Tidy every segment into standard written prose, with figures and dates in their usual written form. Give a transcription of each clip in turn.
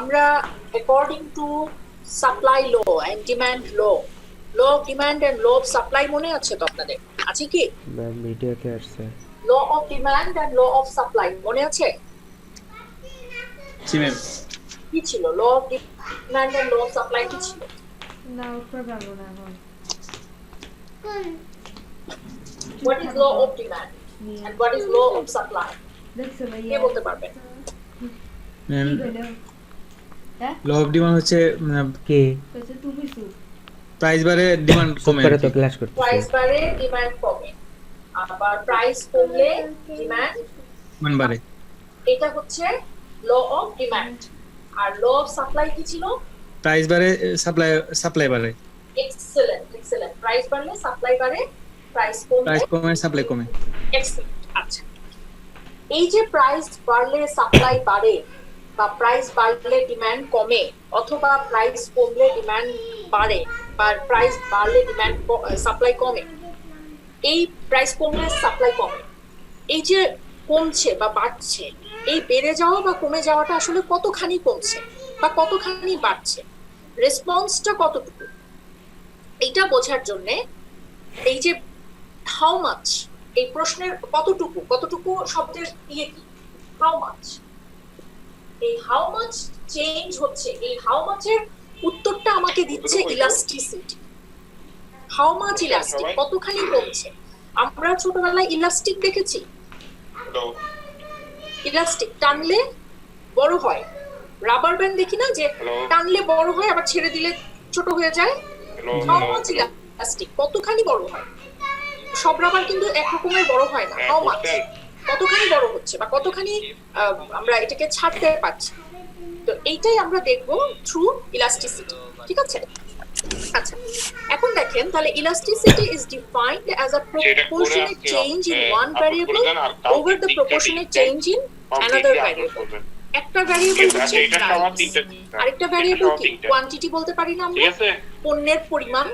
আমরা according to supply law and demand law of demand and law of supply মনে আছে তো আপনাদের? আছে কি? ম্যাম ভিডিওতে আসছে law of demand and law of supply মনে আছে? জি ম্যাম। কি ছিল law of demand and law of supply? কি ছিল? না উত্তর পাবো না এখন। What is law of demand and what is law of supply? দেখছো কে ভাইয়া বলতে পারবেন? ম্যাম কি হলো? হ্যাঁ ল অফ ডিমান্ড হচ্ছে কে কইছে তুমি চুপ। প্রাইস বাড়ে ডিমান্ড কমে করে তো ক্লাস করতেছে প্রাইস বাড়ে ডিমান্ড কমে, আবার প্রাইস কমলে ডিমান্ড মান বাড়ে। এটা হচ্ছে ল অফ ডিমান্ড। আর ল অফ সাপ্লাই কি ছিল? প্রাইস বাড়ে সাপ্লাই বাড়ে। Excellent excellent. প্রাইস বাড়লে সাপ্লাই বাড়ে, প্রাইস কমলে কমে সাপ্লাই কমে। এক্সেলেন্ট। আচ্ছা, এই যে প্রাইস বাড়লে সাপ্লাই বাড়ে বা প্রাইস বাড়লে ডিমান্ড কমে অথবা প্রাইস কমলে ডিমান্ড বাড়ে বা প্রাইস বাড়লে ডিমান্ড সাপ্লাই কমে, এই প্রাইস কমলে সাপ্লাই কমে, এই যে কমছে বা বাড়ছে, এই বেড়ে যাওয়া বা কমে যাওয়াটা আসলে কতখানি কমছে বা কতখানি বাড়ছে, রেসপন্সটা কতটুকু, এইটা বোঝার জন্য এই যে হাউ মাচ, এই প্রশ্নের কতটুকু, কতটুকু শব্দের ইয়ে কি? How much. এই হাউ মাচ চেঞ্জ হচ্ছে, এই হাউ মাচের উত্তরটা আমাকে দিচ্ছে ইলাস্টিসিটি। হাউ মাচ ইলাস্টিক, কতখানি কমছে। আমরা ছোটবেলায় ইলাস্টিক দেখেছি, ইলাস্টিক টানলে বড় হয়। রাবার ব্যান্ড দেখি না, যে টানলে বড় হয় আবার ছেড়ে দিলে ছোট হয়ে যায়। হাউ মাচ ইলাস্টিক, কতখানি বড় হয়। সব রাবার কিন্তু এক রকমের বড় হয় না। হাউ মাচ, কতখানি বড় হচ্ছে বা কতখানি আমরা এটাকে ছাড়তে পারছি। তো এইটাই আমরা দেখব থ্রু ইলাস্টিসিটি, ঠিক আছে? আচ্ছা, এখন দেখেন তাহলে elasticity is defined as a proportionate change in one variable over the proportionate change in another variable. একটা ভ্যারিয়েবল হচ্ছে প্রাইস, আরেকটা ভ্যারিয়েবল কি? কোয়ান্টিটি বলতে পারি না আমরা, পণ্যের পরিমাণ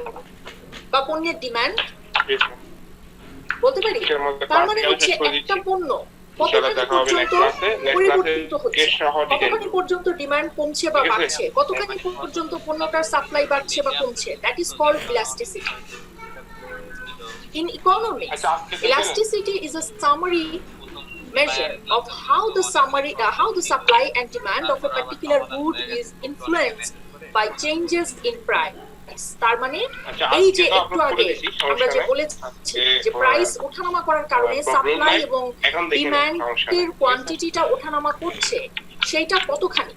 বা পণ্যের ডিমান্ড বলতে পারি। তার মানে হচ্ছে একটা পণ্য কতখানি পর্যন্ত পরিবর্তিত হচ্ছে, কতখানি পর্যন্ত ডিমান্ড কমছে বা বাড়ছে, কতখানি পর্যন্ত পণ্যটার সাপ্লাই বাড়ছে বা কমছে, that is called elasticity. In economics, elasticity is a summary measure of how the supply and demand of a particular good is influenced by changes in price. তার মানে এই যে একটু আগে আমরা যে বলেছি যে প্রাইস ওঠানামা করার কারণে সাপ্লাই এবং ডিমান্ডের কোয়ান্টিটিটা ওঠানামা করছে, সেটা কতখানি।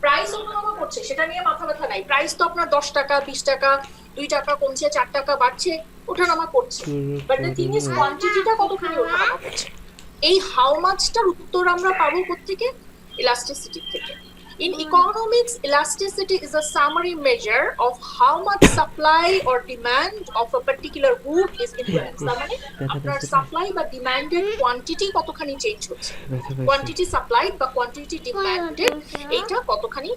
প্রাইস ওঠানামা করছে সেটা নিয়ে মাথা ব্যথা নাই। প্রাইস তো আপনার 10 টাকা 20 টাকা 2 টাকা কমছে, 4 টাকা বাড়ছে, ওঠানামা করছে, বাট দ্য থিং ইজ কোয়ান্টিটিটা কতখানি ওঠানামা করছে। এই হাউ মাচটার উত্তর আমরা পাবো কোত্থেকে? ইলাস্টিসিটি থেকে। In economics, elasticity is a summary measure of how much supply or demand of a particular good is influenced. তার মানে আপনার সাপ্লাই বা ডিমান্ডের কোয়ান্টিটি কতখানি চেঞ্জ হচ্ছে, কোয়ান্টিটি সাপ্লাই বা কোয়ান্টিটি ডিমান্ডের এইটা কতখানি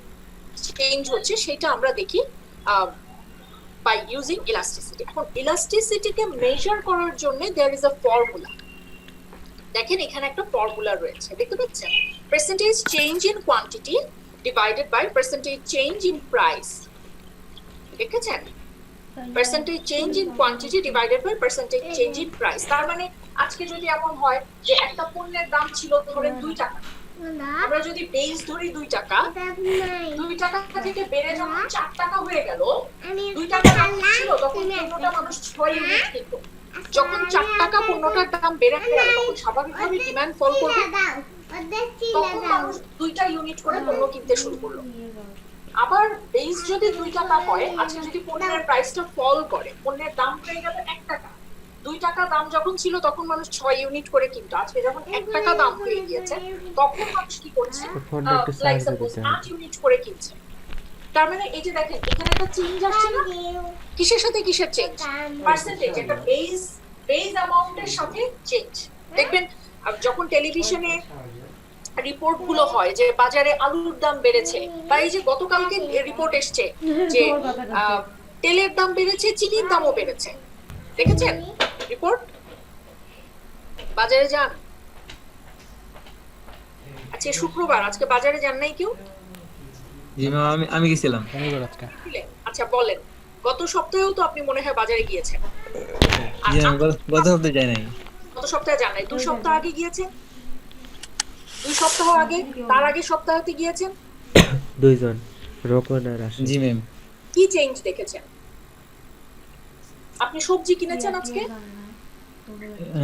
চেঞ্জ হচ্ছে, সেটা আমরা দেখি by using elasticity. এখন ইলাস্টিসিটিকে মেজার করার জন্য there is a formula. দেখেন এখানে একটা ফর্মুলা রয়েছে, দেখতে পাচ্ছেন? Percentage change in quantity divided by percentage change in price. দেখেছেন? percentage change in quantity divided by percentage change in price. তার মানে আজকে যদি এমন হয় যে একটা পণ্যের দাম ছিল ধরেন 2 টাকা, আমরা যদি বেস ধরি 2 টাকা, 2 টাকা থেকে বেড়ে যখন 4 টাকা হয়ে গেল, 2 টাকা দাম ছিল তখন পণ্যটা মানুষ 6 ইউনিট কিনতো। যখন 4 টাকা পণ্যটার দাম বেড়ে গেল তখন স্বাভাবিকভাবে ডিমান্ড ফল করবে, তখন মানুষ 2টা ইউনিট করে পণ্য কিনতে শুরু করলো। আবার বেস যদি 2 টাকা হয়, আজকে যদি পণ্যের প্রাইসটা ফল করে, পণ্যের দাম হয়ে গেল 1 টাকা, 2 টাকা দাম যখন ছিল তখন মানুষ 6 ইউনিট করে কিনতো। আজকে যখন 1 টাকা দাম হয়ে গিয়েছে তখন মানুষ কি করছে? লাইক সাপোজ 8 ইউনিট করে কিনছে। তার মানে এই যে দেখেন এখানে একটা চেঞ্জ আসছে না? কিসের সাথে কিসের চেঞ্জ? পার্সেন্টেজ, একটা বেস অ্যামাউন্টের সাথে চেঞ্জ। দেখবেন যখন টেলিভিশনে রিপোর্ট গুলো হয় যে বাজারে আলুর দাম বেড়েছে, বা এই যে গতকালকে রিপোর্ট এসছে যে তেলের দাম বেড়েছে, চিনির দামও বেড়েছে, দেখেছেন রিপোর্ট? বাজারে যান। আজকে শুক্রবার, আজকে বাজারে যান নাই কেউ? জি ম্যাম, আমি গেছিলাম। আচ্ছা বলেন, গত সপ্তাহেও তো আপনি মনে হয় বাজারে গিয়েছেন। আর জি ম্যাম, গত সপ্তাহে যাই নাই। গত সপ্তাহে যান নাই, 2 সপ্তাহ আগে গিয়েছেন, 2 সপ্তাহ আগে, তার আগে সপ্তাহতে গিয়েছেন। দুইজন, রোকন আর রাশিদ। জি ম্যাম। কি চেঞ্জ দেখেছেন? আপনি সবজি কিনেছেন আজকে?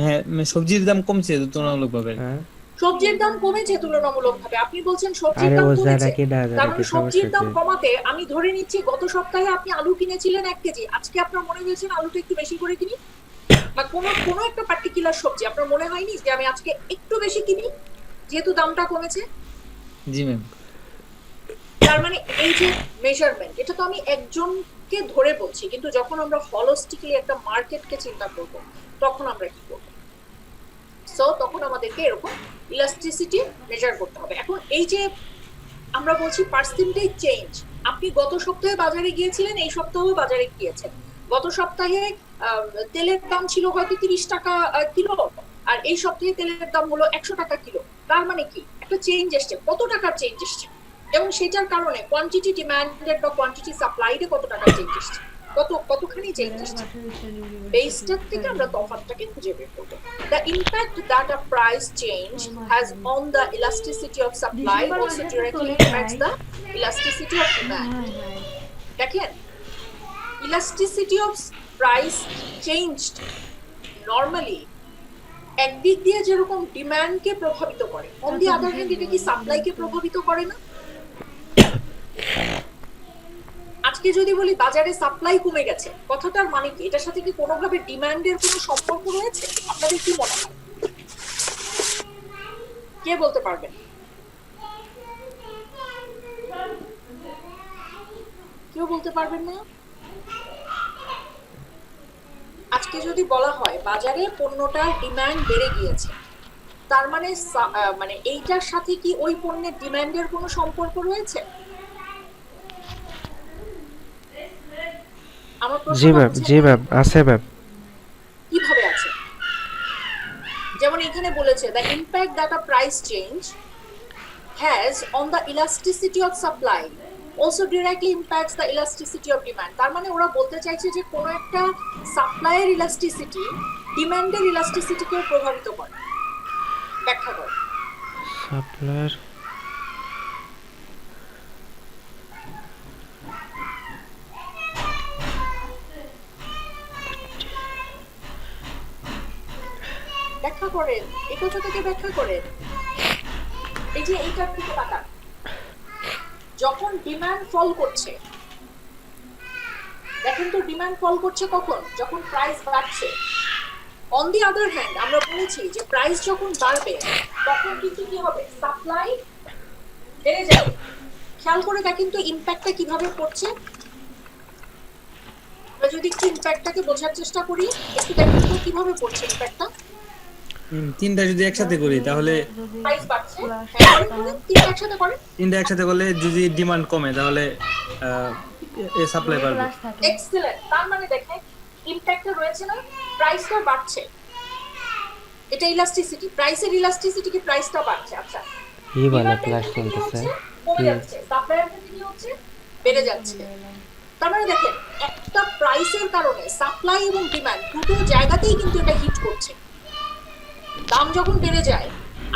হ্যাঁ, সবজির দাম কমছে তুলনামূলকভাবে। হ্যাঁ সবজির দাম কমেছে তুলনামূলকভাবে। আপনি বলছেন সবজির আরে দাম ও কমেছে, জানা কি না তার জানা মানে কি সবজির সমস্যা দাম কি? কমাতে আমি ধরে নিচ্ছি গত সপ্তাহে আপনি আলু কিনেছিলেন 1 কেজি, আজকে আপনার মনে হয়েছে না আলুটা একটু বেশি করে কিনি, বা কোনো একটা পার্টিকুলার সবজি আপনার মনে হয়নি যে আমি আজকে একটু বেশি কিনি যেহেতু দামটা কমেছে? জি ম্যাম। তার মানে এই যে মেজারমেন্ট, এটা তো আমি একজনকে ধরে বলছি, কিন্তু যখন আমরা হলিস্টিকলি একটা মার্কেটকে চিন্তা করব তখন আমরা কি করব? সো তখন আমাদেরকে এরকম ইলাস্টিসিটি মেজার করতে হবে। এখন এই যে আমরা বলছি পার্সেন্টেজ চেঞ্জ, আপনি গত সপ্তাহে বাজারে গিয়েছিলেন, এই সপ্তাহেও বাজারে গিয়েছেন। গত সপ্তাহে তেলের দাম ছিল হয়তো 30 টাকা কিলো, আর এই সপ্তাহে তেলের দাম হলো 100 টাকা কিলো। তার মানে কি একটা চেঞ্জ এসছে, কত টাকার চেঞ্জ এসছে, এবং সেটার কারণে কোয়ান্টিটি ডিমান্ডেড বা কোয়ান্টিটি সাপ্লাইডে কত টাকার চেঞ্জ এসছে, কতখানি চেঞ্জ এসছে, বেসটার থেকে আমরা তফাৎটাকে খুঁজে বের করব। The impact that a price change has on the elasticity of supply also directly impacts the elasticity of demand. দেখেন, elasticity of price changed normally একদিক দিয়ে যেরকম ডিমান্ডকে প্রভাবিত করে, অন দি আদার হ্যান্ড এটা কি সাপ্লাইকে প্রভাবিত করে না? আজকে যদি বলি বাজারে সাপ্লাই কমে গেছে, কথাটার মানে কি? এটার সাথে কি কোনোভাবে ডিমান্ডের কোনো সম্পর্ক রয়েছে? আপনাদের কি মনে হয়? কে বলতে পারবেন? কেউ বলতে পারবেন না? আজকে যদি বলা হয় বাজারে পণ্যটার ডিমান্ড বেড়ে গিয়েছে, তার মানে মানে এইটার সাথে কি ওই পণ্যের ডিমান্ডের কোনো সম্পর্ক রয়েছে? আমার জি ম্যাম, জি ম্যাম, আছে ম্যাম। কিভাবে আছে? যেমন এখানে বলেছে the impact that a price change has on the elasticity of supply also directly impacts the elasticity of demand. তার মানে ওরা বলতে চাইছে যে কোনো একটা সাপ্লাইয়ের ইলাস্টিসিটি ডিমান্ডের ইলাস্টিসিটিকেও প্রভাবিত করে। ব্যাখ্যা করো। সাপ্লায়ার ব্যাখ্যা করেন, এই কথাটাকে ব্যাখ্যা করেন। এই যে এইটার দিকে তাকান, যখন ডিমান্ড ফল করছে, দেখেন তো ডিমান্ড ফল করছে কখন? যখন প্রাইস বাড়ছে। অন দি আদার হ্যান্ড আমরা বলেছি যে প্রাইস যখন বাড়বে তখন কিন্তু কি হবে? সাপ্লাই বেড়ে যাবে। খেয়াল করে দেখেন তো ইম্প্যাক্টটা কিভাবে পড়ছে। আমরা যদি একটু ইম্প্যাক্টটাকে বোঝার চেষ্টা করি, একটু দেখেন তো কিভাবে পড়ছে ইম্প্যাক্টটা। তিনটা যদি একসাথে করি তাহলে প্রাইস বাড়ছে, হ্যাঁ করেন, তিনটা একসাথে করেন। তিনটা একসাথে করলে যদি ডিমান্ড কমে তাহলে সাপ্লাই বাড়বে। এক্সেলেন্ট। তার মানে দেখেন ইম্প্যাক্টটা রয়েছে না, প্রাইসটা বাড়ছে, এটা ইলাস্টিসিটি, প্রাইসের ইলাস্টিসিটি কি প্রাইসটা বাড়ছে। আচ্ছা, এই वाला ক্লাস চলতেছে। কমে যাচ্ছে, সাপ্লাইয়ের ক্ষেত্রে কি হচ্ছে? বেড়ে যাচ্ছে। তার মানে দেখেন একটা প্রাইসের কারণে সাপ্লাই এবং ডিমান্ড দুটো জায়গাতেই কিন্তু এটা হিট করছে। দাম যখন বেড়ে যায়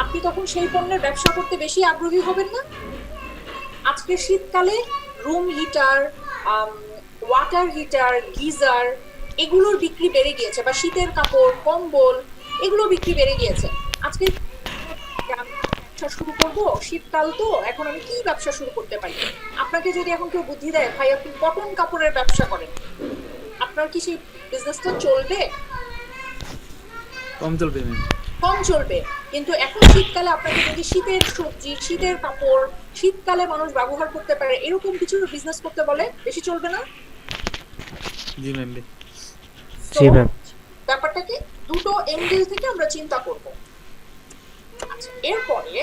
আপনি তখন সেই পণ্যের ব্যবসা করতে বেশি আগ্রহী হবেন না? আজকে শীতকালে room heater, water heater, geyser এগুলোর বিক্রি বেড়ে গিয়েছে, বা শীতের কাপড়, কম্বল এগুলো বিক্রি বেড়ে গিয়েছে। আজকে ব্যবসা শুরু করব, শীতকাল তো, এখন আমি কি ব্যবসা শুরু করতে পারি? আপনাকে যদি এখন কেউ বুদ্ধি দেয় ভাই আপনি কটন কাপড়ের ব্যবসা করেন, আপনার কি সেই বিজনেসটা চলবে? কম চলবে ম্যাম। কম চলবে। কিন্তু এখন শীতকালে আপনাকে যদি শীতের সবজি, শীতের কাপড় শীতকালে মানুষ ব্যবহার করতে পারে এরকম কিছু বিজনেস করতে বলে, বেশি চলবে না? জি ম্যাম। জি ম্যাম। ব্যাপারটাকে দুটো এঙ্গেল থেকে আমরা চিন্তা করব। আচ্ছা, এরপরে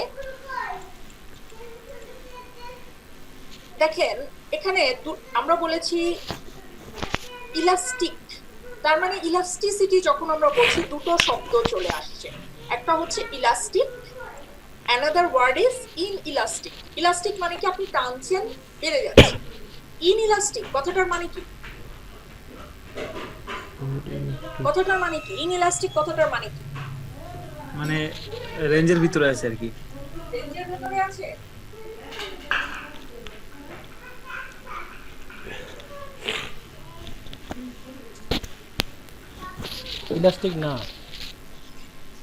দেখেন এখানে আমরা বলেছি ইলাস্টিক, তার মানে ইলাস্টিসিটি যখন আমরা বলছি দুটো শব্দ চলে আসছে, একটা হচ্ছে elastic, another word is inelastic. Elastic মানে কি আপনি টানছেন বেড়ে যাচ্ছে। ইনইলাস্টিক কথাটার মানে কি? কথাটার মানে কি? ইনইলাস্টিক কথাটার মানে কি? মানে রেঞ্জের ভিতরে আছে আর কি। রেঞ্জের ভেতরে আছে। ইলাস্টিক না।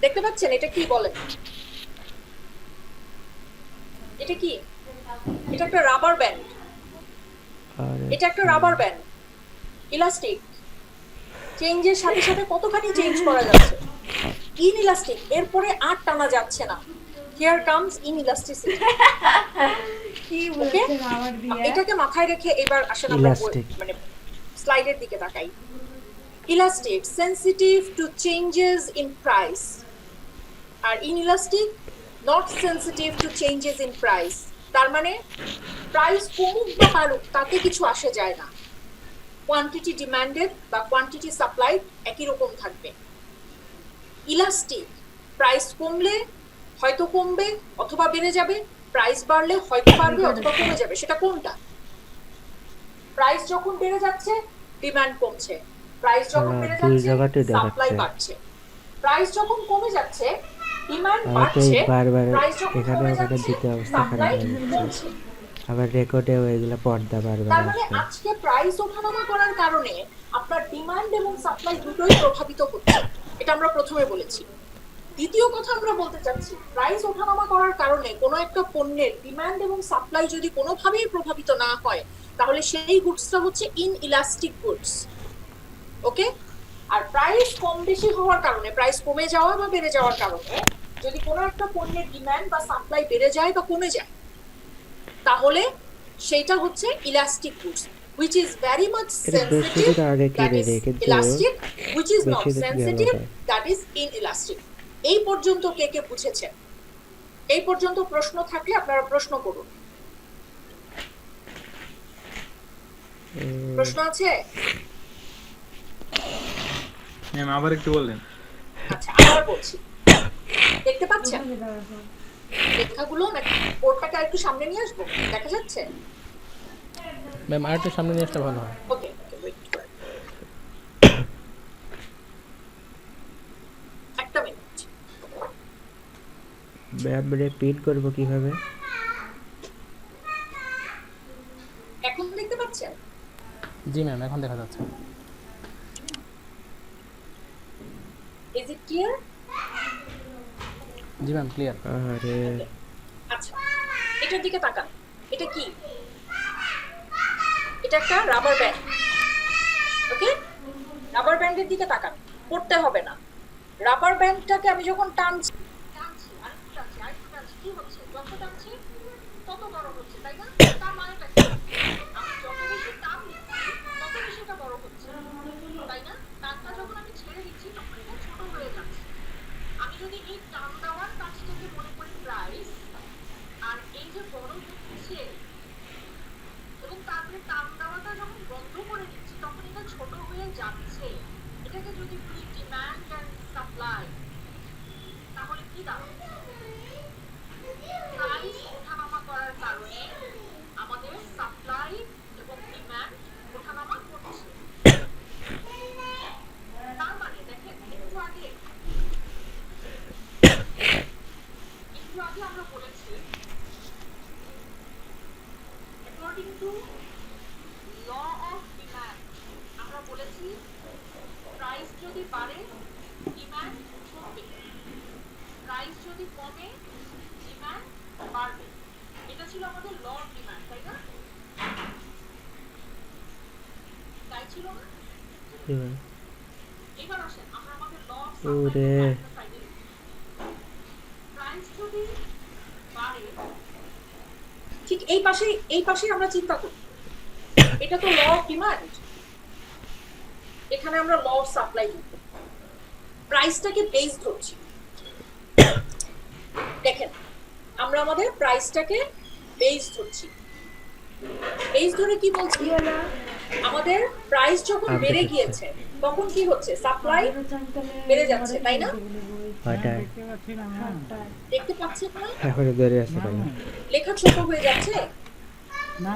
দেখতে পাচ্ছেন এটা কি বলেন? এটা কি? এটা একটা রাবার ব্যান্ড। আর এটা একটা রাবার ব্যান্ড। ইলাস্টিক চেঞ্জের সাথে সাথে কতখানি চেঞ্জ করা যাচ্ছে। ইনইলাস্টিক এরপরে আর টানা যাচ্ছে না। Here comes inelasticity. কি বলছেন আমার দিয়ে? এটাকে মাথায় রেখে এবার আসেন আমরা Elastic. মানে স্লাইডের দিকে তাকাই। Elastic sensitive to changes in price, আর inelastic not sensitive to changes in price. তার মানে প্রাইস কমুক বা বাড়ুক তাতে কিছু আসে যায় না। কোয়ান্টিটি ডিমান্ডেড বা কোয়ান্টিটি সাপ্লাই একই রকম থাকবে। ইলাস্টিক প্রাইস কমলে হয়তো কমবে অথবা বেড়ে যাবে, প্রাইস বাড়লে হয়তো বাড়বে অথবা কমে যাবে। সেটা কোনটা? প্রাইস যখন বেড়ে যাচ্ছে ডিমান্ড কমছে, প্রাইস যখন হ্যাঁ, বেড়ে দুই যাচ্ছে জায়গাতেই সাপ্লাই দেখাচ্ছে। বাড়ছে। প্রাইস যখন কমে যাচ্ছে ডিমান্ড আমাকে বাড়ছে, বারবার প্রাইস যখন এখানে কমে ওখানে যাচ্ছে দিতে অবস্থা খারাপ সাপ্লাই হয়ে যাচ্ছে। কমছে। আবার রেকর্ডেও এগুলা পর্দা বারবার তার মানে আসছে। আজকে প্রাইস ওঠানামা করার কারণে আপনার ডিমান্ড এবং সাপ্লাই দুটোই প্রভাবিত হচ্ছে। এটা আমরা প্রথমে বলেছি। দ্বিতীয় কথা আমরা বলতে চাচ্ছি, প্রাইস ওঠানামা করার কারণে কোনো একটা পণ্যের ডিমান্ড এবং সাপ্লাই যদি কোনোভাবেই প্রভাবিত না হয় তাহলে সেই গুডসটা হচ্ছে ইনইলাস্টিক গুডস। ওকে? আর প্রাইস কম বেশি হওয়ার কারণে, প্রাইস কমে যাওয়া বা বেড়ে যাওয়ার কারণে যদি কোনো একটা পণ্যের ডিমান্ড বা সাপ্লাই বেড়ে যায় বা কমে যায় তাহলে সেটা হচ্ছে elastic goods, which is very much এটা বেশি sensitive, দিন আগে that কিনে is নেই, কিন্তু elastic, which is not বেশি দিন sensitive, গেল না। that is inelastic. এই পর্যন্ত কে কে বুঝেছেন? এই পর্যন্ত প্রশ্ন থাকলে আপনারা প্রশ্ন করুন। প্রশ্ন আছে? ম্যাম আবার একটু বললেন। আচ্ছা আবার বলছি, দেখতে পাচ্ছেন কোথায় দাও এখন? লেখাগুলো? নাকি বোর্ডটাকে একটু সামনে নিয়ে আসবো? দেখা যাচ্ছে? ম্যাম আরেকটু সামনে নিয়ে আসলে ভালো হয়। ওকে ওয়েট করেন একটা মিনিট। ম্যাম রিপিট করবো কিভাবে? এখন দেখতে পাচ্ছেন? জি ম্যাম এখন দেখা যাচ্ছে। Is it clear? G ma'am clear. আরে আচ্ছা এটার দিকে তাকান। এটা কি? এটা একটা রাবার ব্যান্ড। ওকে, রাবার ব্যান্ডের দিকে তাকান, পড়তে হবে না। রাবার ব্যান্ডটাকে আমি যখন টানছি টানছি আরেকটু টানছি আরেকটু টানছি, কি হচ্ছে? যত টানছি তত বড় হচ্ছে, তাই না? তার মানেটা কি? আমি যত বেশি টান দিচ্ছি তত বেশি এটা বড় হচ্ছে, তাই না? টানটা যখন আমি ছেড়ে দিচ্ছি তখন এটা ছোট হয়ে যাচ্ছে। আমি যদি এই টান দেওয়ার কাজটাকে মনে করি প্রাইস, আর এই যে বড় হচ্ছে এবং তারপরে টান দেওয়াটা যখন বন্ধ করে দিচ্ছি তখন এটা ছোট হয়ে যাচ্ছে, এটাকে যদি বলি ডিমান্ড অ্যান্ড সাপ্লাই তাহলে কি দাঁড়াবে? প্রাইস ওঠানামা করার কারণে আমাদের সাপ্লাই এবং ডিমান্ড ওঠানামা করছে। তার মানে দেখেন একটু আগে আমরা বলেছি according to law of demand আমরা বলেছি প্রাইস যদি বাড়ে ডিমান্ড কমবে, প্রাইস যদি কমে ডিমান্ড বাড়বে। এটা ছিল আমাদের ল অফ ডিমান্ড, তাই না? তাই ছিল না? এবার আসেন আমরা আমাদের ল অফ ওরে প্রাইস যদি বাড়ে, ঠিক এই পাশে আমরা চিন্তা করি, এটা তো ল অফ ডিমান্ড, এখানে আমরা ল অফ সাপ্লাই প্রাইসটাকে বেস ধরছি। দেখেন আমরা আমাদের প্রাইসটাকে বেস ধরছি। বেস ধরে কি বলছি? আমাদের প্রাইস যখন বেড়ে গিয়েছে তখন কি হচ্ছে? সাপ্লাই বেড়ে যাচ্ছে, তাই না? কয়টায়? দেখতে পাচ্ছেন না? এখনো ধরে আছে কেন? লেখা ছোট হয়ে যাচ্ছে, না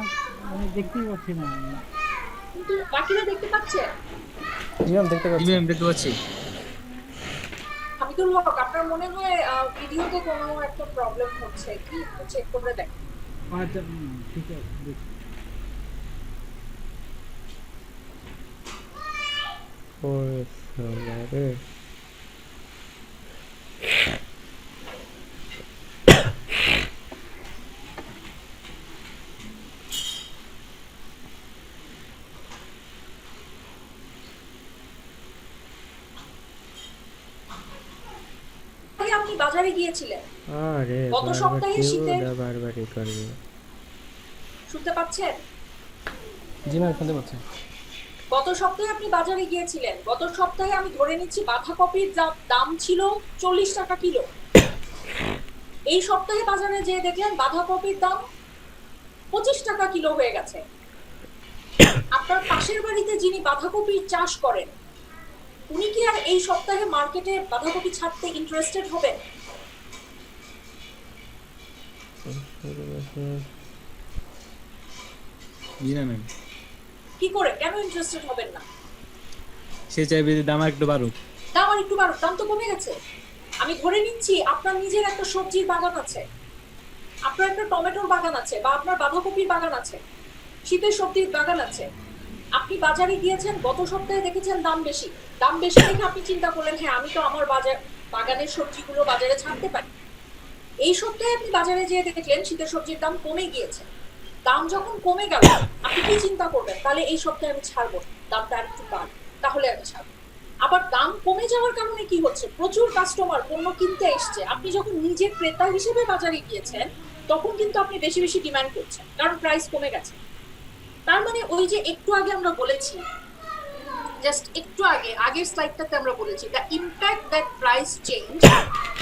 আমি দেখতেই পাচ্ছি না। কিন্তু বাকিরা দেখতে পাচ্ছে। জি ম্যাম দেখতে জি পাচ্ছি। ম্যাম দেখতে পাচ্ছি। হামিদুল হক, আপনার মনে হয় ভিডিওতে কোনো একটা প্রবলেম হচ্ছে কি, চেক করে দেখ। আচ্ছা ঠিক আছে দেখি। ওরে শালা রে। আগে আপনি বাজারে গিয়েছিলেন, আরে গত বারবার সপ্তাহে কেউ শীতের- না বারবারই করবে। শুনতে পাচ্ছেন? জি ম্যাম শুনতে পাচ্ছি। গত সপ্তাহে আপনি বাজারে গিয়েছিলেন, গত সপ্তাহে আমি ধরে নিচ্ছি বাঁধাকপির দাম ছিল 40 টাকা কিলো। এই সপ্তাহে বাজারে যেয়ে দেখলেন বাঁধাকপির দাম 25 টাকা কিলো হয়ে গেছে। আপনার পাশের বাড়িতে যিনি বাঁধাকপির চাষ করেন, উনি কি আর এই সপ্তাহে মার্কেটে বাঁধাকপি ছাড়তে ইন্টারেস্টেড হবেন? জি না ম্যাম, কি করে, কেন ইন্টারেস্টেড হবেন না? সে চাইবে যে দাম একটু বাড়ুক। দাম আর একটু বাড়ুক, দাম তো কমে গেছে। আমি ধরে নিচ্ছি আপনার নিজের একটা সবজির বাগান আছে, আপনার একটা টমেটোর বাগান আছে, বা আপনার বাঁধাকপির বাগান আছে, শীতের সবজির বাগান আছে। আপনি বাজারে গিয়েছেন, গত সপ্তাহে দেখেছেন দাম বেশি। দাম বেশি দেখে আপনি চিন্তা করলেন, হ্যাঁ আমি তো আমার বাগানের সবজিগুলো বাজারে ছাড়তে পারি। এই সপ্তাহে আপনি বাজারে যেয়ে দেখলেন শীতের সবজির দাম কমে গিয়েছে। দাম যখন কমে গেল, আপনি কি চিন্তা করবেন, তাহলে এই সপ্তাহে আমি ছাড়বো, দামটা আর একটু বাড়বে, তাহলে আমি ছাড়বো। আবার দাম কমে যাওয়ার কারণে কি হচ্ছে, প্রচুর কাস্টমার পণ্য কিনতে এসছে। আপনি যখন নিজে ক্রেতা হিসেবে বাজারে গিয়েছেন, তখন কিন্তু আপনি বেশি বেশি ডিমান্ড করছেন, কারণ প্রাইস কমে গেছে। তার মানে ওই যে একটু আগে আমরা বলেছি, জাস্ট একটু আগে আগের স্লাইডটাতে আমরা বলেছি, the impact that price change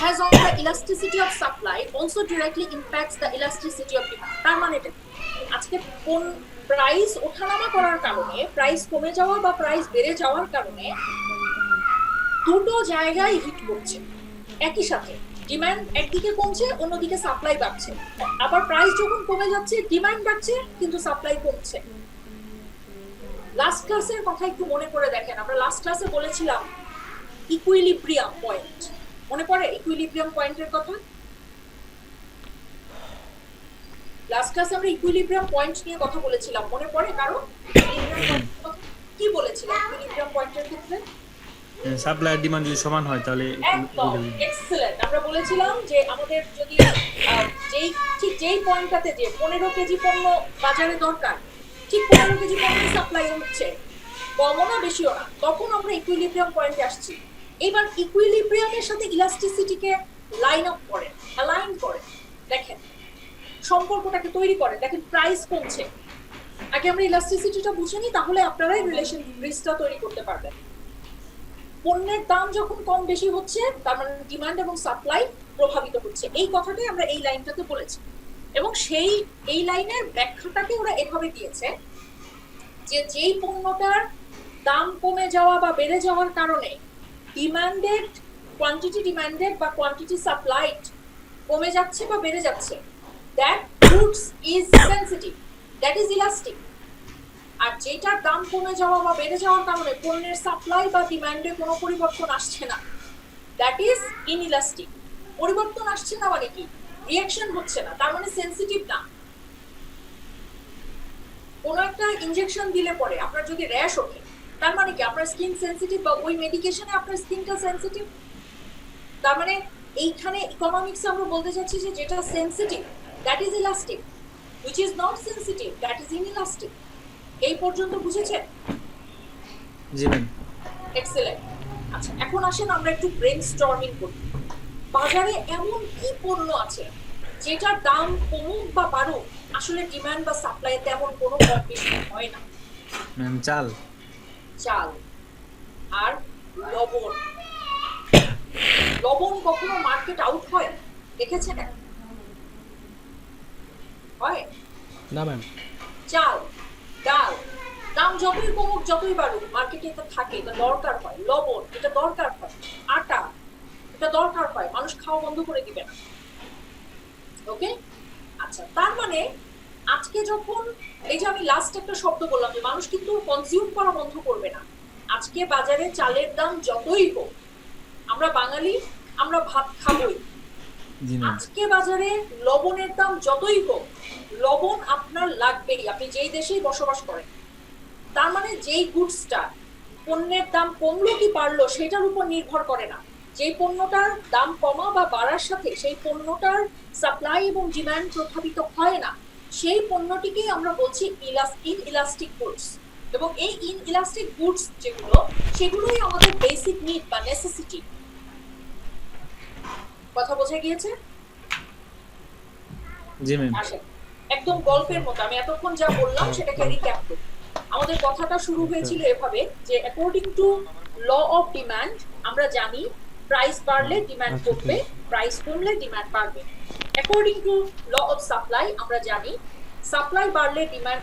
has on the elasticity of supply also directly impacts the elasticity of demand. তার মানে এটা আজকে কোন প্রাইস ওঠানামা করার কারণে, প্রাইস কমে যাওয়া বা প্রাইস বেড়ে যাওয়ার কারণে দুটো জায়গায় হিট করছে একই সাথে। ডিমান্ড একদিকে কমছে, অন্যদিকে সাপ্লাই বাড়ছে। আবার প্রাইস যখন কমে যাচ্ছে, ডিমান্ড বাড়ছে কিন্তু সাপ্লাই কমছে। লাস্ট ক্লাসের কথা একটু মনে করে দেখেন, আমরা লাস্ট ক্লাসে বলেছিলাম ইকুইলিব্রিয়াম পয়েন্ট, মনে পড়ে ইকুইলিব্রিয়াম পয়েন্টের কথা? লাস্ট ক্লাসে আমরা ইকুইলিব্রিয়াম পয়েন্ট নিয়ে কথা বলেছিলাম, মনে পড়ে কারণ? কি বলেছিলাম ইকুইলিব্রিয়াম পয়েন্টের ক্ষেত্রে? সাপ্লাই আর ডিমান্ড যদি সমান হয় তাহলে একদম এক্সেলেন্ট। আমরা বলেছিলাম যে আমাদের যদি যেই পয়েন্টটাতে যে 15 কেজি পণ্য বাজারে দরকার, ঠিক 15 কেজি পণ্য সাপ্লাই হচ্ছে, কমও না বেশিও না, তখন আমরা ইকুইলিব্রিয়াম পয়েন্টে আসছি। এবার ইকুইলিব্রিয়ামের সাথে ইলাস্টিসিটিকে লাইন আপ করেন, অ্যালাইন করেন, দেখেন সম্পর্কটাকে তৈরি করেন। দেখেন প্রাইস কমছে, আগে আমরা ইলাস্টিসিটিটা বুঝে নিই, তাহলে আপনারাই রিলেশন ব্রিজটা তৈরি করতে পারবেন। পণ্যের দাম যখন কম বেশি হচ্ছে, তার মানে ডিমান্ড এবং সাপ্লাই প্রভাবিত হচ্ছে। এই কথাটাই আমরা এই লাইনটাতে বলেছি, এবং এই লাইনের ব্যাখ্যাটাকে ওরা এভাবে দিয়েছে যে যেই পণ্যটার দাম কমে যাওয়া বা বেড়ে যাওয়ার কারণে কোয়ান্টিটি বা কোয়ান্টিটি সাপ্লাইড কমে যাচ্ছে বা বেড়ে যাচ্ছে, that goods is sensitive, that is elastic. আর যেটার দাম কমে যাওয়া বা বেড়ে যাওয়ার কারণে পণ্যের সাপ্লাই বা ডিমান্ডে কোনো পরিবর্তন আসছে না, দ্যাট ইজ ইনইলাস্টিক। পরিবর্তন আসছে না মানে কি, রিঅ্যাকশন হচ্ছে না, তার মানে সেনসিটিভ না। কোনো একটা ইনজেকশন দিলে পরে আপনার যদি র্যাশ ওঠে, তার মানে কি আপনার স্কিন সেনসিটিভ, বা ওই মেডিকেশনে আপনার স্কিনটা সেনসিটিভ। তার মানে এইখানে ইকোনমিক্সে আমরা বলতে চাচ্ছি যে যেটা sensitive that is elastic, which is not sensitive that is inelastic। এই পর্যন্ত বুঝেছেন? জি ম্যাম। এক্সেলেন্ট। আচ্ছা, এখন আসেন আমরা একটু ব্রেনস্টর্মিং করি। বাজারে এমন কি পণ্য আছে যেটার দাম কমুক বা বাড়ুক, আসলে ডিমান্ড বা সাপ্লাই তেমন কোনো কম বেশি হয় না? ম্যাম চাল। চাল আর লবণ। লবণ কখনো মার্কেট আউট হয় দেখেছেন? হয় না ম্যাম। চাল, ডাল দাম যতই কমুক যতই বাড়ুক, মার্কেটে এটা থাকে, এটা দরকার হয়। লবণ, এটা দরকার হয়। আটা, এটা দরকার হয়, মানুষ খাওয়া বন্ধ করে দিবে না। ওকে, আচ্ছা, তার মানে আজকে যখন এই যে আমি লাস্ট একটা শব্দ বললাম যে মানুষ কিন্তু কনজিউম করা বন্ধ করবে না। আজকে বাজারে চালের দাম যতই হোক, আমরা বাঙালি, আমরা ভাত খাবই। জি ম্যাম। আজকে বাজারে লবণের দাম যতই হোক, লবণ আপনার লাগবেই, আপনি যেই দেশেই বসবাস করেন। তার মানে যেই গুডসটা পণ্যের দাম কমলো কি বাড়লো সেটার উপর নির্ভর করে না। যেই পণ্যটার দাম কমা বা বাড়ার সাথে সেই পণ্যটার সাপ্লাই এবং ডিমান্ড প্রভাবিত হয় না, সেই পণ্যটিকেই আমরা বলছি ইনইলাস্টিক গুডস। এবং এই ইনইলাস্টিক গুডস যেগুলো, সেগুলোই আমাদের বেসিক নিড বা নেসেসিটি। কথা বোঝা গিয়েছে? জি ম্যাম। আসেন, একদম গল্পের মতো আমি এতক্ষণ যা বললাম সেটাকে রিক্যাপ করি। আমাদের কথাটা শুরু হয়েছিল এভাবে যে according to law of demand আমরা জানি প্রাইস বাড়লে ডিমান্ড কমবে, প্রাইস কমলে ডিমান্ড বাড়বে। According to law of supply আমরা জানি সাপ্লাই বাড়লে ডিমান্ড,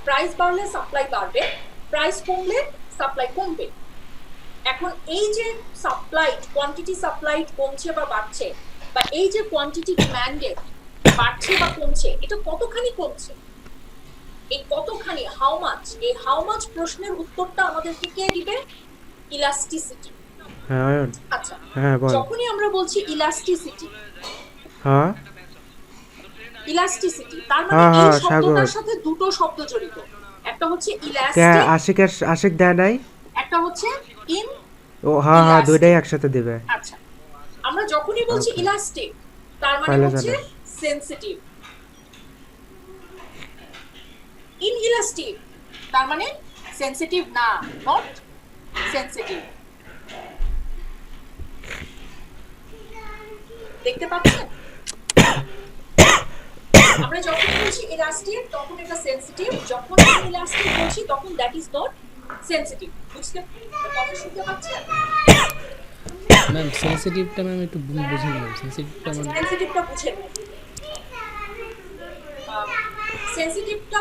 প্রাইস বাড়লে সাপ্লাই বাড়বে, প্রাইস কমলে সাপ্লাই কমবে। এখন এই যে সাপ্লাই কোয়ান্টিটি সাপ্লাই কমছে বা বাড়ছে, বা এই যে কোয়ান্টিটি ডিমান্ডে বাড়ছে বা কমছে, এটা কতখানি কমছে, এই কতখানি, হাউ মাচ, এই হাউ মাচ প্রশ্নের উত্তরটা আমাদেরকে কে দিবে? ইলাস্টিসিটি। হ্যাঁ অয়ন, আচ্ছা, হ্যাঁ বল। যখনই আমরা বলছি ইলাস্টিসিটি, হ্যাঁ ইলাস্টিসিটি তার মানে হ্যাঁ, এই হ্যাঁ, শব্দটার সাগর। সাথে দুটো শব্দ জড়িত। একটা হচ্ছে কে ইলাস্টিক, আশিক দেয় নাই? একটা হচ্ছে ইন। ও হ্যাঁ হ্যাঁ, Elastic। দুইটাই একসাথে দিবে। আচ্ছা, আমরা যখনই বলছি Okay. ইলাস্টিক তার মানে তাহলে হচ্ছে জানো। সেনসিটিভ। ইনইলাস্টিক তার মানে সেনসিটিভ না, নট সেনসিটিভ। দেখতে পাচ্ছেন? আমরা যখন বলছি ইলাস্টিক তখন এটা সেনসিটিভ, যখন ইনইলাস্টিক বলছি তখন দ্যাট ইজ নট সেনসিটিভ। বুঝতে, কথা শুনতে পাচ্ছেন? ম্যাম সেন্সিটিভটা ম্যাম একটু বুঝে নিলাম, সেন্সিটিভটা মানে সেনসিটিভটা বুঝেন। সেনসিটিভটা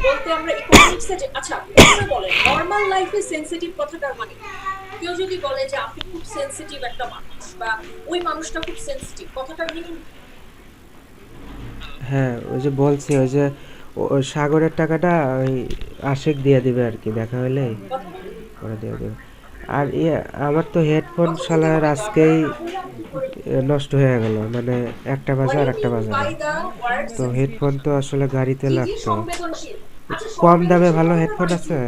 বলতে আমরা ইকোনমিক্সে যে, আচ্ছা প্রথমে বলেন নরমাল লাইফে সেনসিটিভ কথাটার মানে কি? কেউ যদি বলে যে আপনি খুব সেনসিটিভ একটা মানুষ বা ওই মানুষটা খুব সেনসিটিভ, কথাটার মিনিং? হ্যাঁ ওই যে বলছি, ওই যে ওই সাগরের টাকাটা ওই আশিক দিয়ে দিবে আর কি, দেখা হলে করে দিয়ে দেবে। আর ইয়ে আমার তো হেডফোন শালার আজকেই নষ্ট হয়ে গেল, মানে একটা বাজে আর একটা বাজে না। তো হেডফোন তো আসলে গাড়িতে লাগতো। কম দামে ভালো হেডফোন আছে?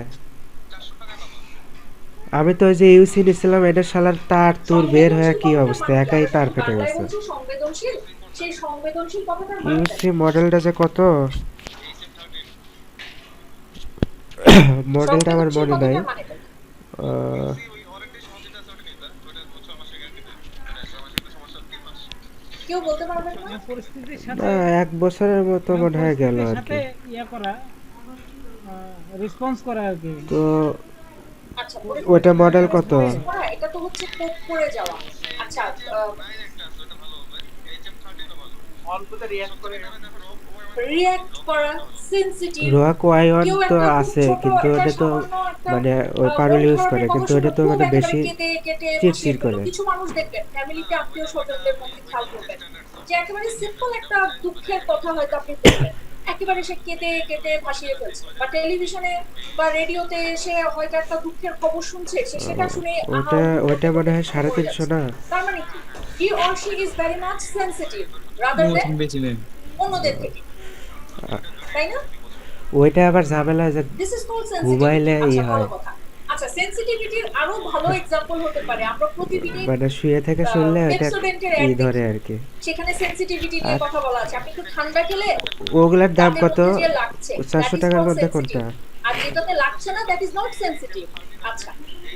আমি তো ওই যে ইউসি নিছিলাম, এটা শালার তার তোর বের হয়ে কি অবস্থা, একাই তার ফেটে গেছে। সংবেদনশীল, সেই সংবেদনশীল কথাটার মানে ইউসি মডেলটা যে কত, মডেলটা আমার মনে নাই। আহ, কেউ বলতে পারবেন না? পরিস্থিতির সাথে না, 1 বছরের মতো মনে হয় গেল আর সাথে কি। ইয়া করা, রেসপন্স করা আর কি। তো আচ্ছা, ওটা মডেল কত? এটা তো হচ্ছে কোপ করে যাওয়া। আচ্ছা, রিঅ্যাক্ট করা, সেনসিটিভ। রোয়া কোয়াইওয়ান কেউ তো একটা খুব আছে, ছোট কিন্তু একটা ওটা তো সামান্য একটা, মানে ওই পারুল ইউজ করে, মন কিন্তু খারাপের ওটা তো কথা মানে শুনে বেশি কেটে কেটে চিড়চিড় করে। কিছু মানুষ দেখবেন ফ্যামিলিতে আত্মীয় স্বজনদের মধ্যে খেয়াল করবেন যে একেবারে সিম্পল একটা দুঃখের কথা হয়তো আপনি বলবেন, একেবারে সে কেটে কেটে ভাসিয়ে ফেলছে, বা টেলিভিশনে বা রেডিওতে সে হয়তো একটা দুঃখের খবর শুনছে, সে সেটা শুনে ওটা মনে হয় 350 না? তার মানে কি, he or she is very much sensitive rather more than বেশি ম্যাম। অন্যদের থেকে, তাই না? ওইটা আবার ঝামেলা যে দিস ইজ কল্ড ঘুমাইলে সেনসিটিভিটি। ই আচ্ছা, হয়, ভালো কথা। আচ্ছা, সেনসিটিভিটির আরো ভালো এক্সাম্পল হতে পারে, আমরা প্রতিদিনই মানে শুয়ে থেকে শুনলে ওটা পেপসোডেন্টের ই অ্যাড ধরে দেখি, আর কি। সেখানে সেনসিটিভিটি নিয়ে কথা বলা আছে। আপনি একটু ঠান্ডা খেলে ওগুলার দাম দাঁতের কত? মধ্যে যে লাগছে, 400 টাকার মধ্যে কোনটা? আর যেটাতে লাগছে না দ্যাট ইজ নট সেনসিটিভ। আচ্ছা,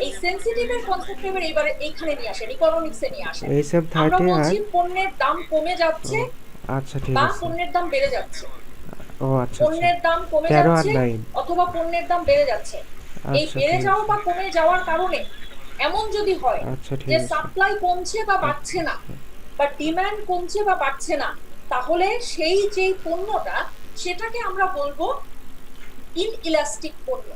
এই সেনসিটিভের কনসেপ্ট এবারে এইখানে নিয়ে আসেন, ইকোনমিক্সে নিয়ে আসেন। এইসব আমরা 30 আর বলছি পণ্যের দাম কমে যাচ্ছে আচ্ছা ঠিক বা আছে। পণ্যের দাম বেড়ে যাচ্ছে, ও আচ্ছা আচ্ছা, পণ্যের দাম কমে 13 আর যাচ্ছে 9। অথবা পণ্যের দাম বেড়ে যাচ্ছে। এই আচ্ছা বেড়ে ঠিক যাওয়া আছে, বা কমে যাওয়ার কারণে এমন যদি হয় আচ্ছা ঠিক যে আছে। সাপ্লাই কমছে বা বাড়ছে না, বা ডিমান্ড কমছে বা বাড়ছে না, তাহলে সেই যে পণ্যটা সেটাকে আমরা বলবো ইনইলাস্টিক পণ্য।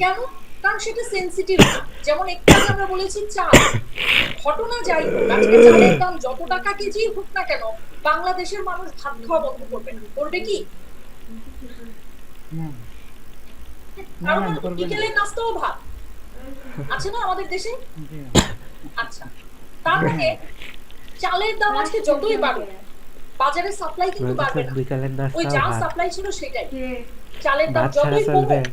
কেন? কারণ সেটা সেনসিটিভ। যেমন একটু আগে আমরা বলেছি চাল, ঘটনা যাই হোক, আজকে চালের দাম যত টাকা কেজি হোক না কেন, বাংলাদেশের মানুষ ভাত খাওয়া বন্ধ করবে না। করবে কি? না কারণ না, করবে না। বিকেলের নাস্তাও ভাত আছে না আমাদের দেশে। জি। আচ্ছা, তার মানে চালের দাম আজকে যতই বাড়ুক, বাজারে সাপ্লাই কিন্তু আমাদের বাড়বে তো না। বিকালের ওই নাস্তাও যা ভাত। সাপ্লাই ছিল সেটাই। কে চালের দাম ভাত ছাড়া যতই চলবে? কমুক,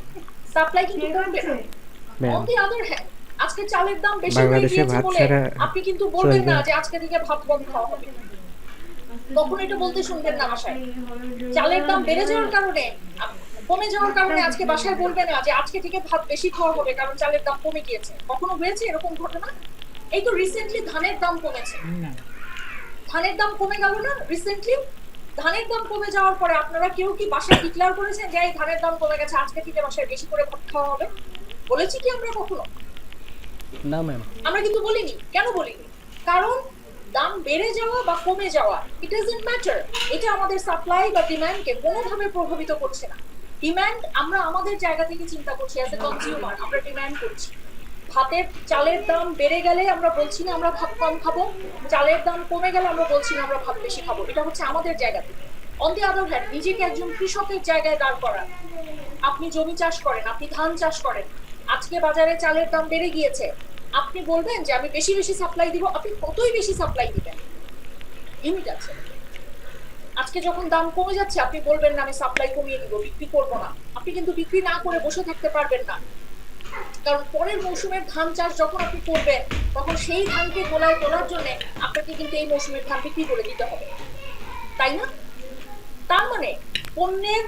সাপ্লাই কিন্তু কে কমবে না। করছে? Ma'am, on the other hand, আজকে চালের দাম বেশি হয়ে বাংলাদেশে গিয়েছে ভাত বলে ছাড়া আপনি কিন্তু বলবেন চলবে? না যে আজকে থেকে ভাত বন্ধ খাওয়া হবে। তখন এটা বলতে শুনবেন না বাসায়। চালের দাম বেড়ে যাওয়ার কারণে, কমে যাওয়ার কারণে আজকে বাসায় বলবে না যে আজকে থেকে ভাত বেশি খাওয়া হবে কারণ চালের দাম কমে গিয়েছে। কখনো হয়েছে এরকম ঘটনা? এই তো রিসেন্টলি ধানের দাম কমেছে, না ধানের দাম কমে গেল না রিসেন্টলি? ধানের দাম কমে যাওয়ার পরে আপনারা কেউ কি বাসায় ডিক্লেয়ার করেছেন যে এই ধানের দাম কমে গেছে, আজকে থেকে বাসায় বেশি করে ভাত খাওয়া হবে? বলেছি কি আমরা কখনো? না ম্যাম, আমরা কিন্তু বলিনি। কেন বলিনি? কারণ দাম বেড়ে যাওয়া বা কমে যাওয়া ইট ডাজন্ট ম্যাটার। এটা আমাদের সাপ্লাই বা ডিমান্ডকে কোনোভাবে প্রভাবিত করছে না। ডিমান্ড আমরা আমাদের জায়গা থেকে চিন্তা করছি, অ্যাজ এ কনজিউমার আমরা ডিমান্ড করছি। ভাতের চালের দাম বেড়ে গেলে আমরা বলছি না আমরা ভাত কম খাবো, চালের দাম কমে গেলে আমরা বলছি না আমরা ভাত বেশি খাবো। এটা হচ্ছে আমাদের জায়গা থেকে। অন দি আদার হ্যান্ড, নিজেকে একজন কৃষকের জায়গায় দাঁড় করান। আপনি জমি চাষ করেন, আপনি ধান চাষ করেন, আজকে বাজারে চালের দাম বেড়ে গিয়েছে, আপনি বলবেন যে আমি বেশি বেশি সাপ্লাই দিব? আপনি কতই বেশি সাপ্লাই দিবেন, লিমিট আছে। আজকে যখন দাম কমে যাচ্ছে আপনি বলবেন না আমি সাপ্লাই কমিয়ে দিব, বিক্রি করবো না। আপনি কিন্তু বিক্রি না করে বসে থাকতে পারবেন না, কারণ পরের মৌসুমের ধান চাষ যখন আপনি করবেন তখন সেই ধানকে গোলায় তোলার জন্য আপনাকে কিন্তু এই মৌসুমের ধান বিক্রি করে দিতে হবে, তাই না? তার মানে পণ্যের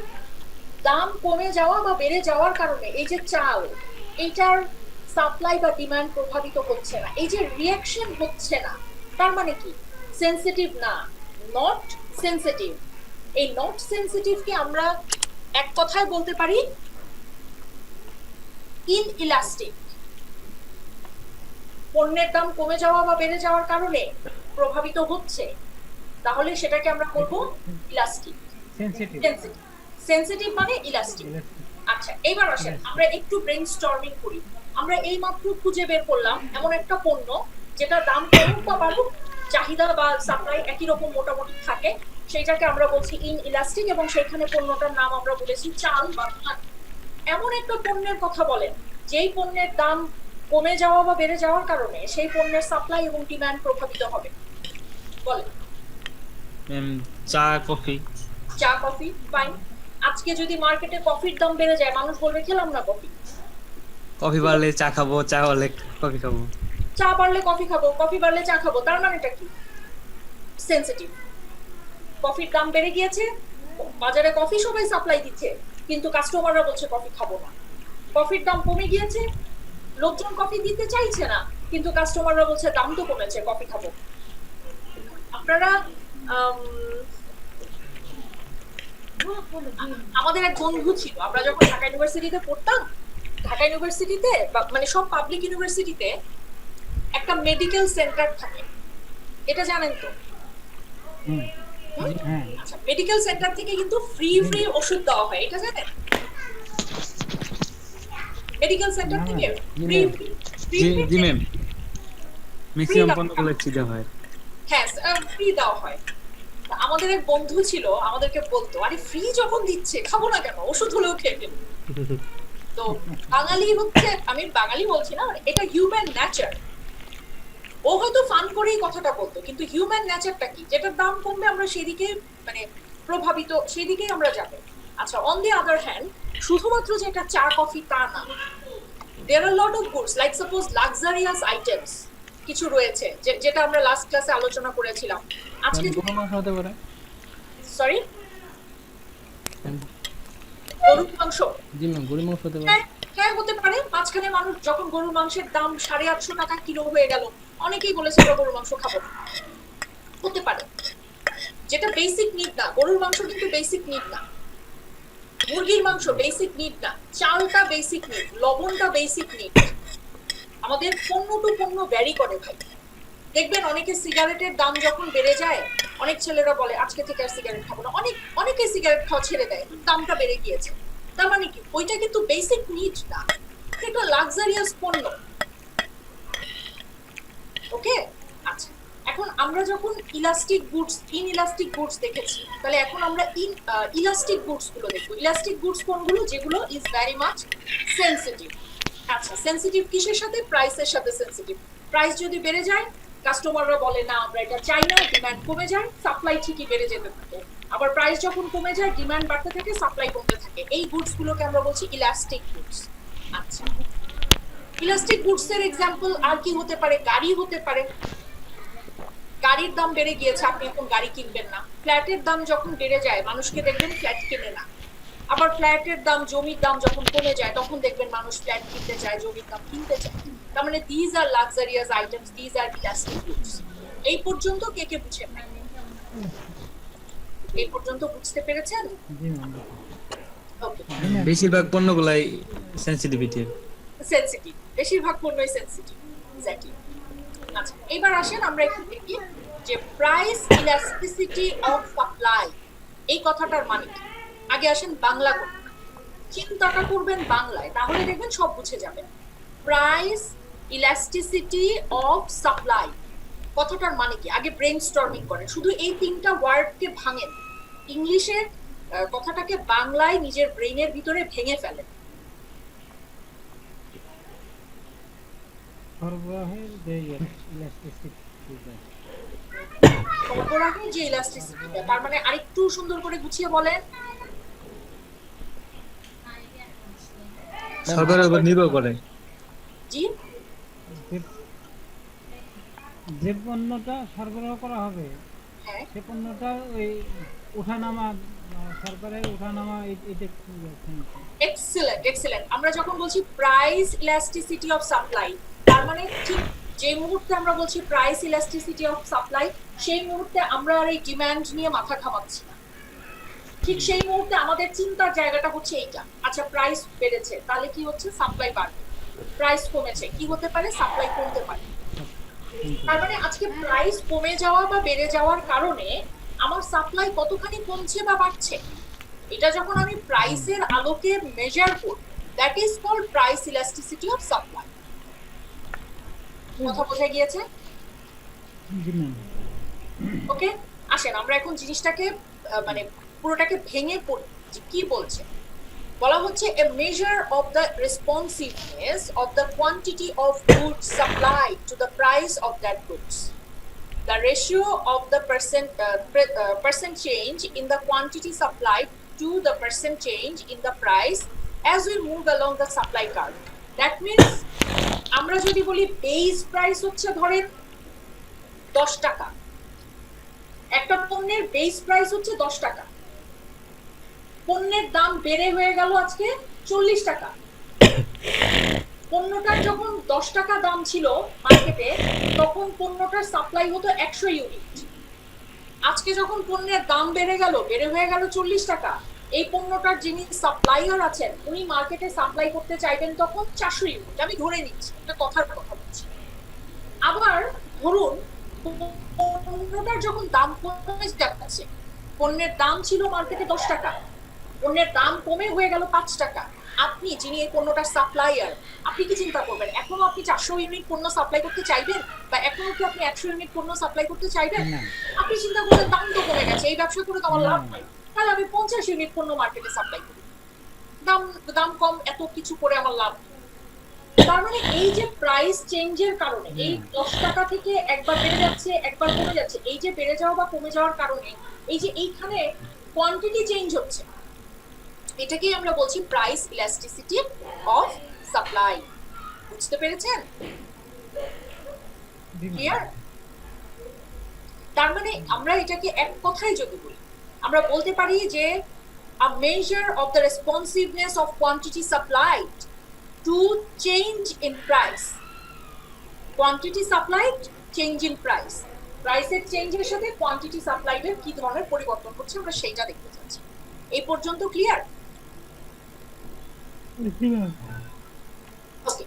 দাম কমে যাওয়া বা বেড়ে যাওয়ার কারণে এই যে চাল, এইটার সাপ্লাই বা ডিমান্ড প্রভাবিত হচ্ছে না, এই যে রিঅ্যাকশন হচ্ছে না, তার মানে কি? সেনসিটিভ না, নট সেনসিটিভ। এই নট সেনসিটিভকে আমরা এক কথায় বলতে পারি ইনইলাস্টিক। পণ্যের দাম কমে যাওয়া বা বেড়ে যাওয়ার কারণে প্রভাবিত হচ্ছে, তাহলে সেটাকে আমরা বলবো ইলাস্টিক। সেনসিটিভ। সেনসিটিভ মানে ইলাস্টিক। আচ্ছা, এবার আসেন আমরা একটু ব্রেইনস্টর্মিং করি। আমরা এই মাত্র খুঁজে বের করলাম এমন একটা পণ্য যেটা দাম কমুক বা বাড়ুক, চাহিদা বা সাপ্লাই একই রকম মোটামুটি থাকে, সেইটাকে আমরা বলছি ইনইলাস্টিক, এবং সেইখানে পণ্যটার নাম আমরা বলেছি চাল বা ধান। এমন একটা পণ্যের কথা বলেন যেই পণ্যের দাম কমে যাওয়া বা বেড়ে যাওয়ার কারণে সেই পণ্যের সাপ্লাই এবং ডিমান্ড প্রভাবিত হবে। বলেন। চা, কফি। চা, কফি, ফাইন। আজকে যদি মার্কেটে কফির দাম বেড়ে যায় মানুষ বলবে খেলাম না কফি। কফি বাড়লে চা খাবো, চা বাড়লে কফি খাবো। চা বাড়লে কফি খাবো, কফি বাড়লে চা খাবো, তার মানেটা কি? সেনসিটিভ। কফির দাম বেড়ে গিয়েছে, বাজারে কফি সবাই সাপ্লাই দিচ্ছে, কিন্তু কাস্টমাররা বলছে কফি খাবো না। কফির দাম কমে গিয়েছে, লোকজন কফি দিতে চাইছে না, কিন্তু কাস্টমাররা বলছে দাম তো কমেছে, কফি খাবো। আপনারা আমাদের এক বন্ধু ছিল, আমরা যখন ঢাকা ইউনিভার্সিটিতে পড়তাম, ঢাকা ইউনিভার্সিটিতে মানে সব পাবলিক ইউনিভার্সিটিতে একটা মেডিকেল সেন্টার থাকে, এটা জানেন তো? হ্যাঁ আচ্ছা, মেডিকেল সেন্টার থেকে কিন্তু ফ্রি ওষুধ দেওয়া হয়, এটা জানেন? মেডিকেল সেন্টার থেকে ফ্রি জি ম্যাম, ম্যাক্সিমাম পণ্যগুলো দেওয়া হয়। হ্যাঁ, ফ্রি দেওয়া হয়। আমাদের এক বন্ধু ছিল, আমাদেরকে বলতো আরে ফ্রি যখন দিচ্ছে খাবো না কেন, ওষুধ হলেও খেয়ে ফেলবো। তো বাঙালি হচ্ছে, আমি বাঙালি বলছি না, এটা হিউম্যান নেচার। ও হয়তো ফান করেই কথাটা বলতো, কিন্তু হিউম্যান নেচারটা কি, যেটার দাম কমবে আমরা সেদিকে মানে প্রভাবিত, সেদিকেই আমরা যাবো। আচ্ছা, অন দি আদার হ্যান্ড, শুধুমাত্র যে এটা চা কফি তা না, there are lot of goods like suppose luxurious items কিছু রয়েছে যেটা আমরা লাস্ট ক্লাসে আলোচনা করেছিলাম। আজকে গরুর মাংস হতে পারে। সরি, গরুর মাংস। জি ম্যাম, গরুর মাংস হতে পারে। হ্যাঁ হতে পারে। মাঝখানে মানুষ যখন গরুর মাংসের দাম 850 টাকা কিলো হয়ে গেল, অনেকেই বলেছে আমরা গরুর মাংস খাবো। হতে পারে, যেটা বেসিক নিড না। গরুর মাংস কিন্তু বেসিক নিড না, মুরগির মাংস বেসিক নিড না, চালটা বেসিক নিড, লবণটা বেসিক নিড। আমাদের পণ্য টু পণ্য ভ্যারি করে ভাই। দেখবেন অনেকে সিগারেটের দাম যখন বেড়ে যায়, অনেক ছেলেরা বলে আজকে থেকে আর সিগারেট খাবো না, অনেকে সিগারেট খাওয়া ছেড়ে দেয়, দামটা বেড়ে গিয়েছে। তার মানে কি ওইটা কিন্তু বেসিক নিড না, একটা লাক্সারিয়াস পণ্য। ওকে, আচ্ছা, এখন আমরা যখন ইলাস্টিক গুডস, ইনইলাস্টিক গুডস দেখেছি, তাহলে এখন আমরা ইলাস্টিক গুডস গুলো দেখবো। ইলাস্টিক গুডস কোনগুলো? যেগুলো ইজ ভেরি মাচ সেনসিটিভ। আচ্ছা, সেনসিটিভ কিসের সাথে? প্রাইসের সাথে সেনসিটিভ। প্রাইস যদি বেড়ে যায়, কাস্টমাররা বলে না আমরা এটা চাই না, ডিমান্ড কমে যায়, সাপ্লাই ঠিকই বেড়ে যেতে থাকে। আবার প্রাইস যখন কমে যায়, ডিমান্ড বাড়তে থাকে, সাপ্লাই কমতে থাকে। এই গুডস গুলোকে আমরা বলছি ইলাস্টিক গুডস। আচ্ছা, ইলাস্টিক গুডস এর এক্সাম্পল আর কি হতে পারে? গাড়ি হতে পারে। গাড়ির দাম বেড়ে গিয়েছে, আপনি এখন গাড়ি কিনবেন না। ফ্ল্যাটের দাম যখন বেড়ে যায়, মানুষকে দেখবেন ফ্ল্যাট কেনে না। আবার ফ্ল্যাটের দাম, জমির দাম যখন কমে যায়, তখন দেখবেন মানুষ ফ্ল্যাট কিনতে চায়, জমির দাম কিনতে চায়। তার মানে these are luxurious items, these are elastic goods. এই পর্যন্ত কে কে বুঝেন নাই? এই পর্যন্ত বুঝতে পেরেছেন? জি ম্যাম। ওকে, বেশিরভাগ পণ্যগুলাই সেনসিটিভিটি। সেনসিটিভ, বেশিরভাগ পণ্যই সেনসিটিভ। এক্স্যাক্টলি। আচ্ছা, এবার আসেন আমরা একটু দেখি যে প্রাইস ইলাস্টিসিটি অফ সাপ্লাই, এই কথাটার মানে কি। আগে আসেন বাংলা করুন, চিন্তাটা করবেন বাংলায়, তাহলে দেখবেন সব বুঝে যাবেন। প্রাইস ইলাস্টিসিটি অফ সাপ্লাই কথাটার মানে কি? আগে ব্রেইনস্টর্মিং করেন, শুধু এই তিনটা ওয়ার্ডকে ভাঙেন, ইংলিশের কথাটাকে বাংলায় নিজের ব্রেইনের ভিতরে ভেঙে ফেলেন। সরবরাহের যে ইলাস্টিসিটি, সরবরাহের যে ইলাস্টিসিটিটা, তার মানে আরেকটু সুন্দর করে গুছিয়ে বলেন। সরকারের উপর নির্ভর করে। জি, যে পণ্যটা সরবরাহ করা হবে হ্যাঁ, সে পণ্যটা ওই ওঠানামা, সরকারের ওঠানামা, এটা এক্সেলেন্ট এক্সেলেন্ট। আমরা যখন বলছি প্রাইস ইলাস্টিসিটি অফ সাপ্লাই, তার মানে ঠিক যে মুহূর্তে আমরা বলছি প্রাইস ইলাস্টিসিটি অফ সাপ্লাই, সেই মুহূর্তে আমরা আর এই ডিমান্ড নিয়ে মাথা ঘামাচ্ছি না। ঠিক সেই মুহূর্তে আমাদের চিন্তার জায়গাটা হচ্ছে এইটা। আচ্ছা, প্রাইস বেড়েছে, তাহলে কি হচ্ছে? সাপ্লাই বাড়বে। প্রাইস কমেছে, কি হতে পারে? সাপ্লাই কমতে পারে। তার মানে আজকে প্রাইস কমে যাওয়া বা বেড়ে যাওয়ার কারণে আমার সাপ্লাই কতখানি কমছে বা বাড়ছে, এটা যখন আমি প্রাইসের আলোকে মেজার করি, that is called price elasticity of supply. কথা বোঝা গিয়েছে? জি ম্যাম। ওকে, আসেন আমরা এখন জিনিসটাকে মানে পুরোটাকে ভেঙে পড়ি যে কি বলছে। বলা হচ্ছে a measure of the responsiveness of the quantity of goods supplied to the price of that goods. The ratio of the percent change in the quantity supplied to the percent change in the price as we move along the supply curve. That means আমরা যদি বলি base price হচ্ছে ধরেন 10 টাকা, একটা পণ্যের base price হচ্ছে 10 টাকা, পণ্যের দাম বেড়ে হয়ে গেল আজকে 40 টাকা। পণ্যটার যখন 10 টাকা দাম ছিল মার্কেটে, তখন পণ্যটার সাপ্লাই হতো 100 ইউনিট। আজকে যখন পণ্যের দাম বেড়ে হয়ে গেল 40 টাকা, এই পণ্যটার যিনি সাপ্লায়ার আছেন, উনি মার্কেটে সাপ্লাই করতে চাইবেন তখন 400 ইউনিট। আমি ধরে নিচ্ছি, একটা কথার কথা বলছি। আবার ধরুন পণ্যটার যখন দাম কমে যাচ্ছে, পণ্যের দাম ছিল মার্কেটে 10 টাকা, পণ্যের দাম কমে হয়ে গেল 5 টাকা, আপনি যিনি এই পণ্যটার সাপ্লায়ার, আপনি কি চিন্তা করবেন? এখনো আপনি 400 ইউনিট পণ্য সাপ্লাই করতে চাইবেন, বা এখনো কি আপনি 100 ইউনিট পণ্য সাপ্লাই করতে চাইবেন? আপনি চিন্তা করবেন দাম তো কমে গেছে, এই ব্যবসা করে তো আমার লাভ নাই, তাহলে আমি 50 ইউনিট পণ্য মার্কেটে সাপ্লাই করি, দাম কম, এত কিছু করে আমার লাভ নেই। তার মানে এই যে প্রাইস চেঞ্জের কারণে, এই 10 টাকা থেকে একবার বেড়ে যাচ্ছে, একবার কমে যাচ্ছে, এই যে বেড়ে যাওয়া বা কমে যাওয়ার কারণে এই যে এইখানে কোয়ান্টিটি চেঞ্জ হচ্ছে, এটাকেই আমরা বলছি প্রাইস ইলাস্টিসিটি অফ সাপ্লাই। বুঝতে পেরেছেন? ক্লিয়ার? তার মানে আমরা এটাকে এক কথায় যদি বলি, আমরা বলতে পারি যে a measure of the responsiveness of quantity supplied to change in price. Quantity supplied, change in price. প্রাইসের চেঞ্জের সাথে কোয়ান্টিটি সাপ্লাইডের কি ধরনের পরিবর্তন হচ্ছে আমরা সেইটা দেখতে চাচ্ছি। এই পর্যন্ত ক্লিয়ার? ওকে,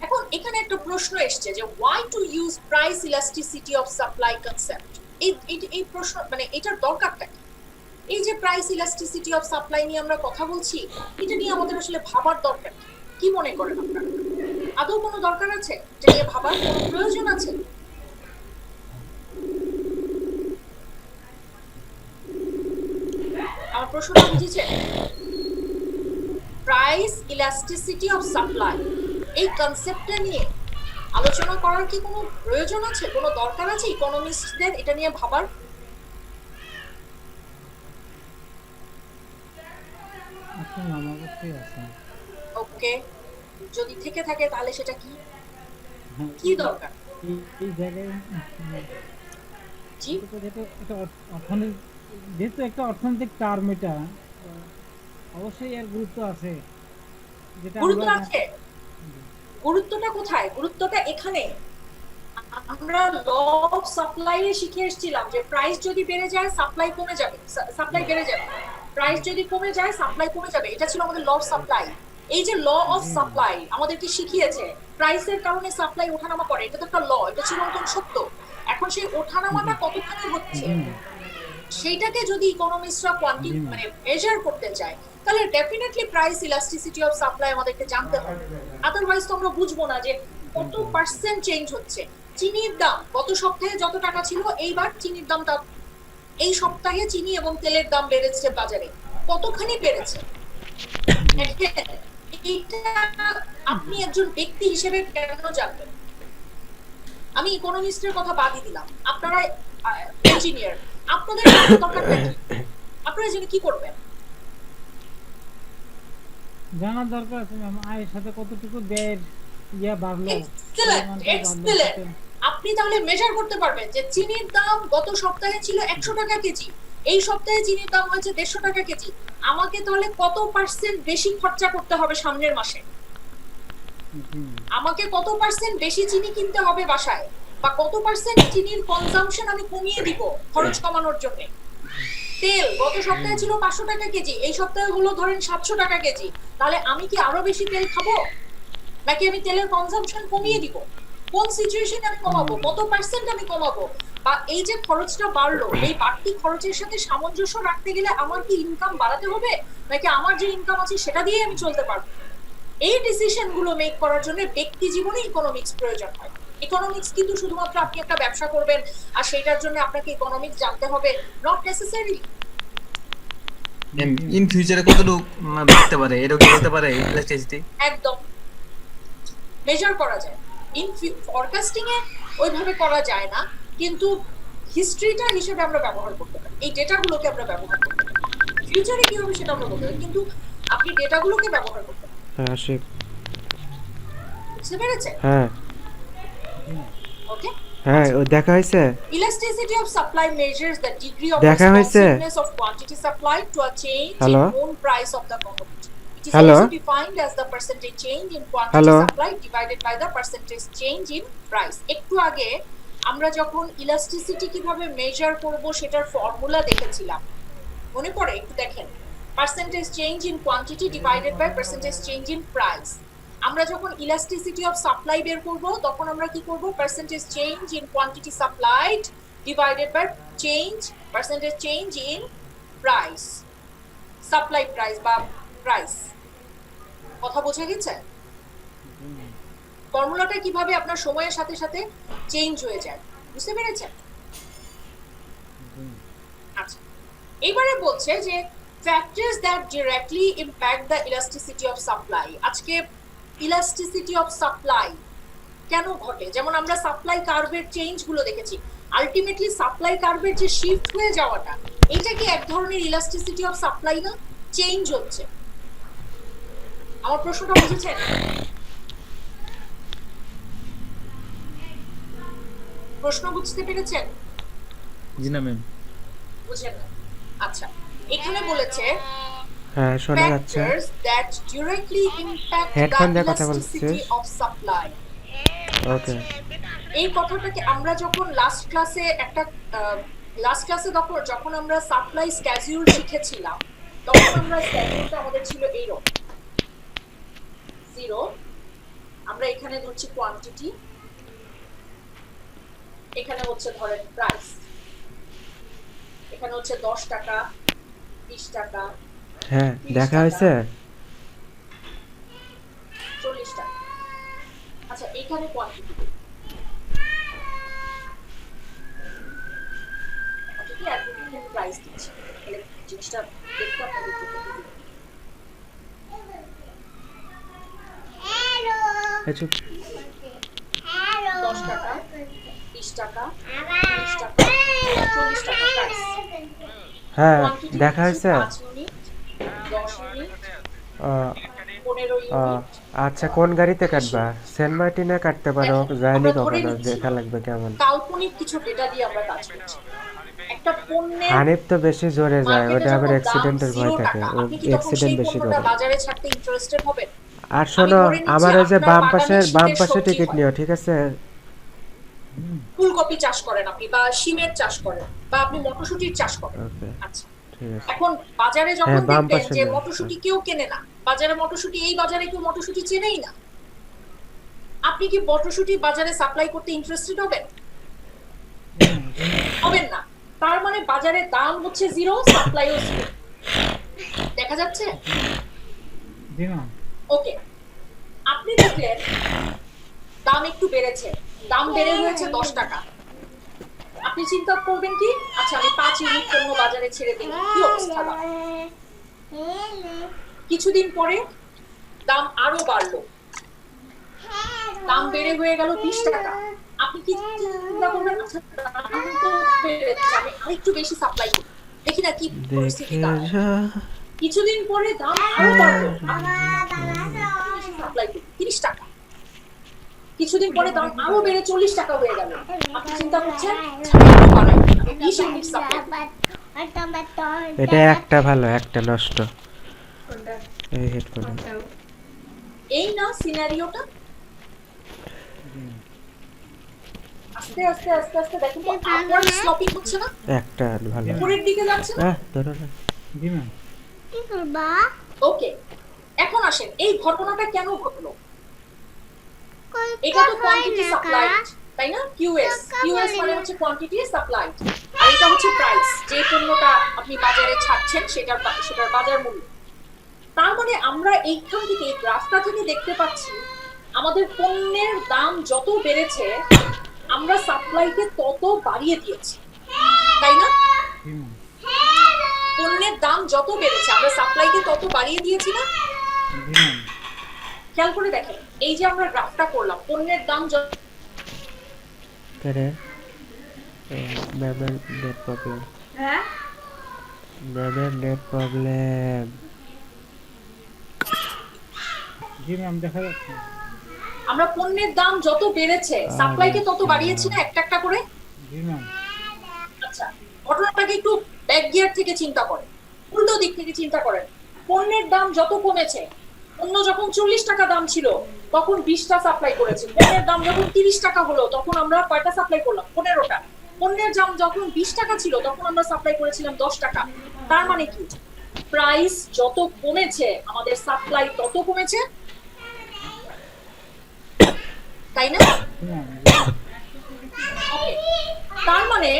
এখন এখানে একটা প্রশ্ন এসছে যে why to use price elasticity of supply concept? এই প্রশ্ন মানে এটার দরকারটা কি? এই যে প্রাইস ইলাস্টিসিটি অফ সাপ্লাই নিয়ে আমরা কথা বলছি, এটা নিয়ে আমাদের আসলে ভাবার দরকার কি? কি মনে করেন আপনারা? আদৌ কোনো দরকার আছে? এটা নিয়ে ভাবার কোনো প্রয়োজন আছে? আমার প্রশ্নটা বুঝেছেন? প্রাইস ইলাস্টিসিটি অফ সাপ্লাই, এই কনসেপ্টটা নিয়ে আলোচনা করার কি কোনো প্রয়োজন আছে, কোনো দরকার আছে ইকোনমিস্টদের এটা নিয়ে ভাবার? আসলে আমার কাছেই আছে। ওকে, যদি থেকে থাকে তাহলে সেটা কি হ্যাঁ, কি দরকার? এই জায়গায় জি, যেটা এটা অর্থনৈতিক, যেহেতু একটা অর্থনৈতিক টার্ম, এটা অবশ্যই এর গুরুত্ব আছে। যেটা গুরুত্ব আমরা আছে। গুরুত্বটা কোথায়? গুরুত্বটা এখানে। আমরা ল অফ সাপ্লাই এ শিখে এসেছিলাম যে প্রাইস যদি বেড়ে যায় সাপ্লাই কমে যাবে, সাপ্লাই বেড়ে যাবে, প্রাইস যদি কমে যায় সাপ্লাই কমে যাবে, এটা ছিল আমাদের ল অফ সাপ্লাই। এই যে ল অফ সাপ্লাই আমাদেরকে শিখিয়েছে প্রাইসের কারণে সাপ্লাই ওঠানামা করে, এটা তো একটা ল, এটা চিরন্তন সত্য। এখন সেই ওঠানামাটা কতখানি হচ্ছে সেইটাকে যদি ইকোনমিস্টরা মানে মেজার করতে চায়, তাহলে definitely price elasticity of supply আমাদেরকে জানতে হবে। আদারওয়াইজ তো আমরা বুঝবো না যে কত পার্সেন্ট চেঞ্জ হচ্ছে। চিনির দাম গত সপ্তাহে যত টাকা ছিল, এইবার চিনির দামটা এই সপ্তাহে চিনি এবং তেলের দাম বেড়েছে বাজারে, কতখানি বেড়েছে দেখেন। এইটা আপনি একজন ব্যক্তি হিসেবে কেন জানবেন? আমি ইকোনমিস্টের কথা বাদই দিলাম, আপনারা ইঞ্জিনিয়ার, আপনাদের দরকারটা কি? আপনারা জেনে কি করবেন? জানার দরকার আছে ম্যাম, আয়ের সাথে কতটুকু ব্যয়ের বাড়লো, এক্সেলেন্ট, পরিমাণটা বাড়লো। এক্সেলেন্ট। আপনি তাহলে মেজার করতে পারবেন যে চিনির দাম গত সপ্তাহে ছিল 100 টাকা কেজি, এই সপ্তাহে চিনির দাম হয়েছে 150 টাকা কেজি। আমাকে তাহলে কত পার্সেন্ট বেশি খরচা করতে হবে সামনের মাসে? আমাকে কত পার্সেন্ট বেশি চিনি কিনতে হবে বাসায়, বা কত পার্সেন্ট চিনির কনজাম্পশন আমি কমিয়ে দিব খরচ কমানোর জন্য? তেল গত সপ্তাহে ছিল 500 টাকা কেজি, এই সপ্তাহে হলো ধরেন 700 টাকা কেজি, তাহলে আমি কি আরো বেশি তেল খাবো, নাকি আমি তেলের কনজাম্পশন কমিয়ে দিব? কোন সিচুয়েশনে আমি কমাবো, কত পার্সেন্ট আমি কমাবো? বা এই যে খরচটা বাড়লো, এই বাড়তি খরচের সাথে সামঞ্জস্য রাখতে গেলে আমার কি ইনকাম বাড়াতে হবে, নাকি আমার যে ইনকাম আছে সেটা দিয়ে আমি চলতে পারবো? এই ডিসিশন গুলো মেক করার জন্য ব্যক্তি জীবনে ইকোনমিক্স প্রয়োজন হয়। ইকোনমিক্স কিন্তু শুধুমাত্র আপনি একটা ব্যবসা করবেন আর সেটার জন্য আপনাকে ইকোনমিক্স জানতে হবে, নট নেসেসারি। ইন ফিউচারে কতটুকু বাড়তে পারে এটা কি বলতে পারে ইলাস্টিসিটি? একদম মেজার করা যায়, ইন ফরকাস্টিং এ ওইভাবে করা যায় না, কিন্তু হিস্ট্রিটা হিসেবে আমরা ব্যবহার করতে পারি, এই ডেটাগুলোকে আমরা ব্যবহার করতে পারি। ফিউচারে কি হবে সেটা আমরা বলতে পারি, কিন্তু আপনি ডেটাগুলোকে ব্যবহার করতে পারেন। হ্যাঁ আশিক, বুঝতে পেরেছেন? হ্যাঁ ওকে, হ্যাঁ ও দেখা হয়েছে। Elasticity of supply measures the degree of দেখা হয়েছে? responsiveness of quantity supplied to a change Hello? in known price of the commodity. It is Hello? also defined as the percentage change in quantity Hello? supplied divided by the percentage change in price. একটু আগে আমরা যখন elasticity কিভাবে measure করব সেটার formula দেখেছিলাম, মনে পড়ে? একটু দেখেন, percentage change in quantity divided by percentage change in price. আমরা যখন ইলাস্টিসিটি অফ সাপ্লাই বের করব তখন আমরা কি করব? Percentage change in quantity supplied divided by change percentage change in price, supply price বা প্রাইস। কথা বোঝা গেছে? ফর্মুলাটা কিভাবে আপনার সময়ের সাথে সাথে চেঞ্জ হয়ে যায়, বুঝতে পেরেছেন? আচ্ছা, এবারে বলছে যে factors that directly impact the elasticity of supply। আজকে ইলাস্টিসিটি অফ সাপ্লাই কেন ঘটে, যেমন আমরা সাপ্লাই কার্ভের চেঞ্জ গুলো দেখেছি, আলটিমেটলি সাপ্লাই কার্ভের যে শিফট হয়ে যাওয়াটা, এটা কি এক ধরনের ইলাস্টিসিটি অফ সাপ্লাই না? চেঞ্জ হচ্ছে। আমার প্রশ্নটা বুঝেছেন? প্রশ্ন বুঝতে পেরেছেন? জি না ম্যাম। বুঝেন না? আচ্ছা, এখানে বলেছে হ্যাঁ শোনা যাচ্ছে। factors that directly impact Headphone the দিয়ে কথা বলছিস? elasticity of supply। ওকে, এই কথাটাকে আমরা যখন লাস্ট ক্লাসে যখন আমরা সাপ্লাই স্কেডিউল শিখেছিলাম, তখন আমরা স্কেডিউলটা আমাদের ছিল এইরকম, জিরো, আমরা এখানে ধরছি কোয়ান্টিটি, এখানে হচ্ছে ধরেন প্রাইস, এখানে হচ্ছে 10 টাকা, 20 টাকা। হ্যাঁ দেখা হয়েছে। এইখানে কোয়ান্টিটি আর প্রাইস দিচ্ছি, তাহলে জিনিসটা দেখতে আপনাদের চোখে দিবে। আচ্ছা 10 টাকা, 20 টাকা, 30 টাকা, 40 টাকা প্রাইস। হ্যাঁ দেখা হয়েছে 5 মিনিট, 10 মিনিট, আহ, 15 আহ, ইউনিট। আচ্ছা কোন গাড়িতে কাটবা? সেন্ট মার্টিনে কাটতে পারো, যায়নি আমরা ধরে কখনো, নিচ্ছি। দেখা লাগবে কেমন। কাল্পনিক কিছু ডেটা দিয়ে আমরা কাজ করছি। একটা পণ্যের হানিফ তো বেশি জোরে যায়, মার্কেটে ওটা আবার যখন দাম অ্যাক্সিডেন্টের ভয় 0 থাকে, টাকা, ও আপনি কি তখন অ্যাক্সিডেন্ট সেই বেশি পণ্যটা করে। বাজারে ছাড়তে ইন্টারেস্টেড হবেন? আর শোনো ধরে নিচ্ছি আমার ওই যে আপনার বাম বাগানে পাশের শীতের সবজি টিকিট হয়। নিও, ঠিক আছে? ফুলকপি চাষ করেন আপনি, বা শিমের চাষ করেন, বা আপনি মটরশুটির চাষ করেন। ওকে আচ্ছা, ঠিক আছে। এখন বাজারে যখন হ্যাঁ, বাম দেখবেন পাশে যে না। মটরশুটি কেউ কেনে না, বাজারে মটরশুটি, এই বাজারে কেউ মটরশুটি চেনেই না, আপনি কি মটরশুটি বাজারে সাপ্লাই করতে ইন্টারেস্টেড হবেন? হবেন না। তার মানে বাজারে দাম হচ্ছে 0, সাপ্লাইও 0। দেখা যাচ্ছে? জি ম্যাম। ওকে, আপনি দেখলেন দাম একটু বেড়েছে, দাম বেড়ে হয়েছে 10 টাকা। আপনি চিন্তা করবেন কি, আচ্ছা আমি 5 ইউনিট পণ্য বাজারে ছেড়ে দিই, কি অবস্থা দাম? কিছুদিন পরে দাম আরো বাড়লো, দাম বেড়ে হয়ে গেল 20 টাকা। আপনি কি চিন্তা করবেন, আচ্ছা দাম তো বেড়েছে, আমি আরেকটু বেশি সাপ্লাই করি, দেখি না কি পরিস্থিতি দেখে দাঁড়ায়। যা কিছুদিন পরে দাম আরো বাড়লো, সাপ্লাই করি 30 টাকা। কিছুদিন পরে দাম আরো বেড়ে 40 টাকা হয়ে গেল। আপনি চিন্তা করছেন, আরো বাড়াই, আমি 20 ইউনিট সাপ্লাই করি। এটা একটা ভালো, একটা নষ্ট। এই হেডফোন এই না সিনারিওটা? আস্তে আস্তে আস্তে আস্তে দেখেন তো আপওয়ার্ড স্লপিং হচ্ছে না, একটা ভালো। উপরের দিকে যাচ্ছে না। ধরো না। জি ম্যাম। ওকে, এখন আসেন এই ঘটনাটা কেন ঘটলো। এটা তো কোয়ান্টিটি সাপ্লাইড, তাই না? কিউএস মানে হচ্ছে কোয়ান্টিটি সাপ্লাইড, আর এটা হচ্ছে প্রাইস, যে পণ্যটা আপনি বাজারে ছাড়ছেন সেটার বাজার মূল্য। তার মানে আমরা এইখান থেকে, এই গ্রাফটা থেকে দেখতে পাচ্ছি আমাদের পণ্যের দাম যত বেড়েছে আমরা সাপ্লাইকে তত বাড়িয়ে দিয়েছি, তাই না? জি ম্যাম। পণ্যের দাম যত বেড়েছে আমরা সাপ্লাইকে তত বাড়িয়ে দিয়েছি না? জি ম্যাম। খেয়াল করে দেখেন, এই যে আমরা গ্রাফটা করলাম, পণ্যের দাম করে ম্যামের নেট প্রবলেম, হ্যাঁ ম্যামের নেট প্রবলেম। জি ম্যাম দেখা যাচ্ছে। আমরা পণ্যের দাম যত বেড়েছে সাপ্লাইকে তত বাড়িয়েছি না একটা একটা করে? জি ম্যাম। আচ্ছা, ঘটনাটাকে একটু ব্যাক গিয়ার থেকে চিন্তা করেন, উল্টো দিক থেকে চিন্তা করেন। পণ্যের দাম যত কমেছে, পণ্য যখন 40 টাকা দাম ছিল তখন 20টা সাপ্লাই করেছি, পণ্যের দাম যখন 30 টাকা হলো তখন আমরা কয়টা সাপ্লাই করলাম? 15টা। পণ্যের দাম যখন 20 টাকা ছিল তখন আমরা সাপ্লাই করেছিলাম 10 টাকা। তার মানে কি, প্রাইস যত কমেছে আমাদের সাপ্লাই তত কমেছে, তাই না? জি ম্যাম। Okay, তার মানে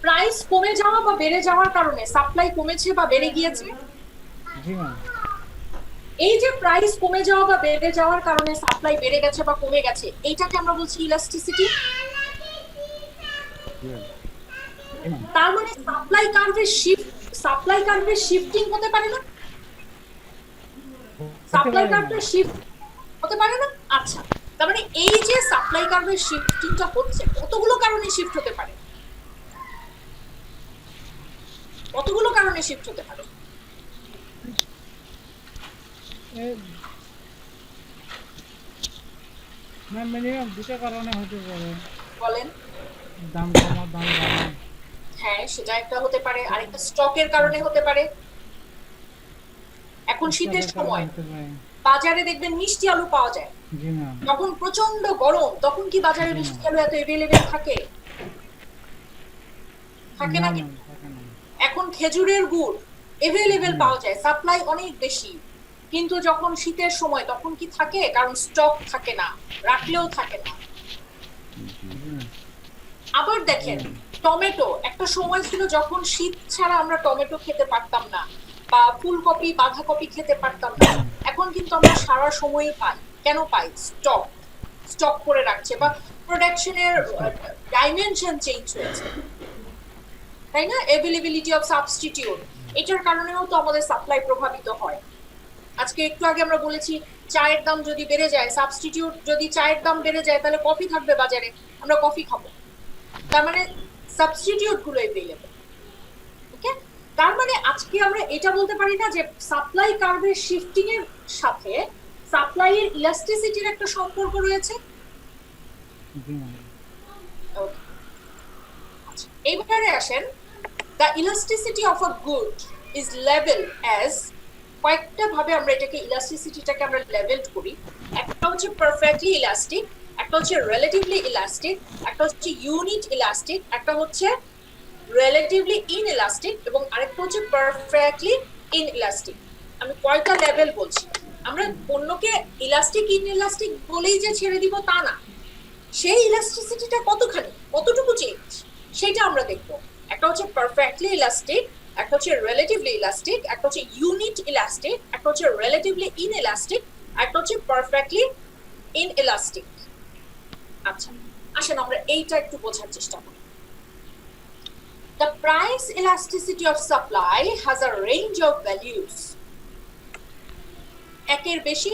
প্রাইস কমে যাওয়া বা বেড়ে যাওয়ার কারণে সাপ্লাই কমেছে বা বেড়ে গিয়েছে। জি ম্যাম। এই যে প্রাইস কমে যাওয়া বা বেড়ে যাওয়ার কারণে সাপ্লাই বেড়ে গেছে বা কমে গেছে, এইটাকে আমরা বলছি ইলাস্টিসিটি। তার মানে সাপ্লাই কার্ভের শিফটিং হতে পারে না? সাপ্লাই কার্ভের শিফট হতে পারে না? আচ্ছা, তার মানে এই যে সাপ্লাই কার্ভের শিফটিংটা হচ্ছে কতগুলো কারণে শিফট হতে পারে? কতগুলো কারণে শিফট হতে পারে? ম্যাম মিনিমাম দুটো কারণে হতে পারে। বলেন। দাম কমা, দাম বাড়া। হ্যাঁ, সেটা একটা হতে পারে, আরেকটা স্টকের কারণে হতে পারে। এখন শীতের সময় হতে পারে। বাজারে দেখবেন মিষ্টি আলু পাওয়া যায়, জি ম্যাম। যখন প্রচন্ড গরম তখন কি বাজারে মিষ্টি আলু এত এভেলেবেল থাকে? থাকে না না, কিন্তু। থাকে না। এখন খেজুরের গুড় এভেলেবেল পাওয়া যায়, সাপ্লাই অনেক বেশি, কিন্তু যখন শীতের সময় তখন কি থাকে? কারণ স্টক থাকে না, রাখলেও থাকে না। আবার দেখেন টমেটো, একটা সময় ছিল যখন শীত ছাড়া আমরা টমেটো খেতে পারতাম না, বা ফুলকপি বাঁধাকপি খেতে পারতাম না। এখন কিন্তু আমরা সারা সময়ই পাই। কেন পাই? স্টক। স্টক করে রাখছে বা প্রোডাকশনের ডাইমেনশন চেঞ্জ হয়েছে, তাই না? অ্যাভেলেবিলিটি অফ সাবস্টিটিউট, এটার কারণেও তো আমাদের সাপ্লাই প্রভাবিত হয়। আজকে একটু আগে আমরা বলেছি চায়ের দাম যদি বেড়ে যায়, সাবস্টিটিউট যদি চায়ের দাম বেড়ে যায়, তাহলে কফি থাকবে বাজারে, আমরা কফি খাবো, তার মানে সাবস্টিটিউট গুলো এভেলেবল। ওকে, তার মানে আজকে আমরা এটা বলতে পারি না যে সাপ্লাই কার্ভের শিফটিং এর সাথে সাপ্লাই এর ইলাস্টিসিটির একটা সম্পর্ক রয়েছে। জি ম্যাম। Okay. আচ্ছা, এইবারে আসেন, the elasticity of a good is leveled as, কয়েকটা ভাবে আমরা এটাকে ইলাস্টিসিটিটাকে আমরা লেভেলড করি। একটা হচ্ছে পারফেক্টলি ইলাস্টিক, একটা হচ্ছে রিলেটিভলি ইলাস্টিক, একটা হচ্ছে ইউনিট ইলাস্টিক, একটা হচ্ছে রিলেটিভলি ইনইলাস্টিক, এবং আরেকটা হচ্ছে পারফেক্টলি ইনইলাস্টিক। আমি কয়টা লেভেল বলছি, আমরা পণ্যকে ইলাস্টিক ইনইলাস্টিক বলেই যে ছেড়ে দিব তা না, সেই ইলাস্টিসিটিটা কতখানি, কতটুকু চেঞ্জ, সেটা আমরা দেখব। একটা হচ্ছে পারফেক্টলি ইলাস্টিক, একটা হচ্ছে রিলেটিভলি ইলাস্টিক, একটা হচ্ছে ইউনিট ইলাস্টিক, একটা হচ্ছে রিলেটিভলি ইনইলাস্টিক, একটা হচ্ছে পারফেক্টলি ইনইলাস্টিক। আচ্ছা, আসেন আমরা এইটা একটু বোঝার চেষ্টা করি। The price elasticity of supply has a range of values. একের বেশি,